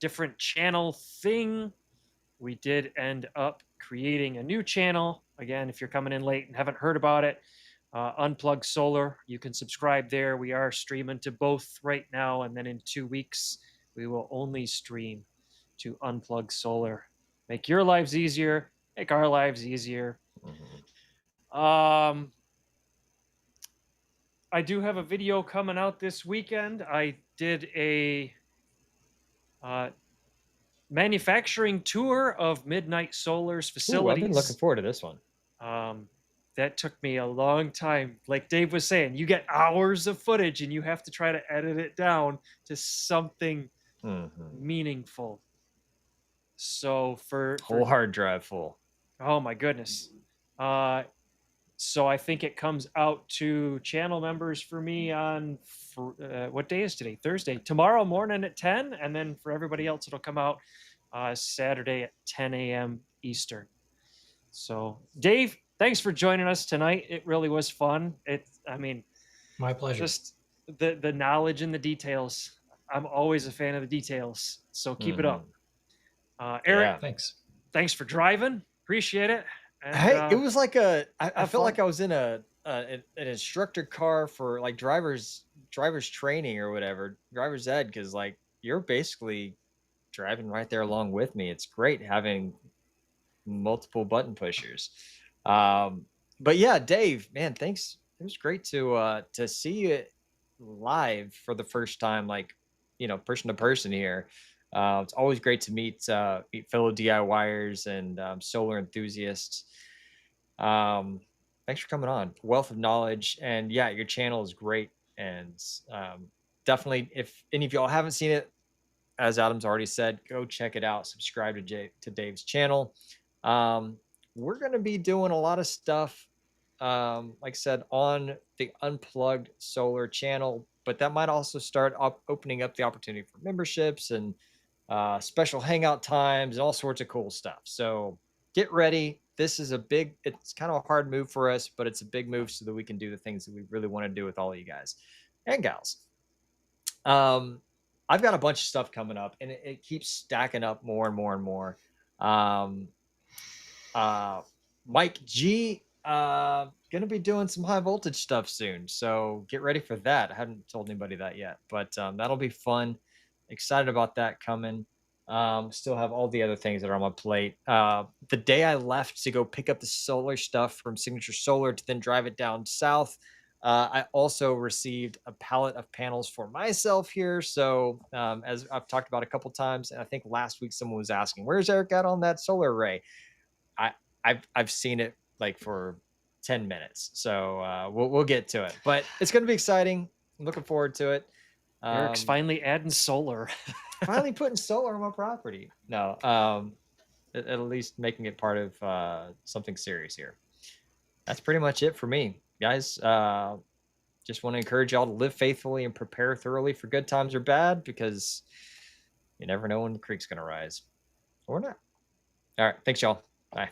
different channel thing. We did end up creating a new channel. Again, if you're coming in late and haven't heard about it, Unplugged Solar, you can subscribe there. We are streaming to both right now, and then in 2 weeks, we will only stream to Unplugged Solar. Make your lives easier, make our lives easier. I do have a video coming out this weekend. I did a manufacturing tour of Midnight Solar's facilities. I've been looking forward to this one. That took me a long time. Like Dave was saying, you get hours of footage and you have to try to edit it down to something meaningful. So for whole hard drive full. Oh my goodness. So I think it comes out to channel members for me on what day is today? Thursday. Tomorrow morning at 10, and then for everybody else, it'll come out Saturday at 10 a.m. Eastern. So, Dave, thanks for joining us tonight. It really was fun. My pleasure. Just the knowledge and the details. I'm always a fan of the details. So keep it up. Eric, thanks for driving. Appreciate it. And, hey, it was like I felt like I was in an instructor car for like driver's training or whatever, driver's ed, because like you're basically driving right there along with me. It's great having multiple button pushers. But yeah, Dave, man, thanks. It was great to see you live for the first time, like, you know, person to person here. It's always great to meet fellow DIYers and solar enthusiasts. Thanks for coming on. Wealth of knowledge, and yeah, your channel is great. And definitely, if any of y'all haven't seen it, as Adam's already said, go check it out. Subscribe to Dave's channel. We're going to be doing a lot of stuff, like I said, on the Unplugged Solar channel, but that might also start opening up the opportunity for memberships and special hangout times and all sorts of cool stuff. So get ready. This is it's kind of a hard move for us, but it's a big move so that we can do the things that we really want to do with all of you guys and gals. I've got a bunch of stuff coming up, and it keeps stacking up more and more and more. Mike G, gonna be doing some high voltage stuff soon, so get ready for that. I haven't told anybody that yet, but that'll be fun. Excited about that coming. Still have all the other things that are on my plate. The day I left to go pick up the solar stuff from Signature Solar to then drive it down south, I also received a pallet of panels for myself here. So as I've talked about a couple times, and I think last week someone was asking, where's Eric at on that solar array? I've seen it like for 10 minutes. So we'll get to it, but it's going to be exciting. I'm looking forward to it. Eric's finally adding solar. Finally putting solar on my property. No, at least making it part of something serious here. That's pretty much it for me, guys. Just want to encourage y'all to live faithfully and prepare thoroughly for good times or bad, because you never know when the creek's going to rise or not. All right. Thanks, y'all. Bye.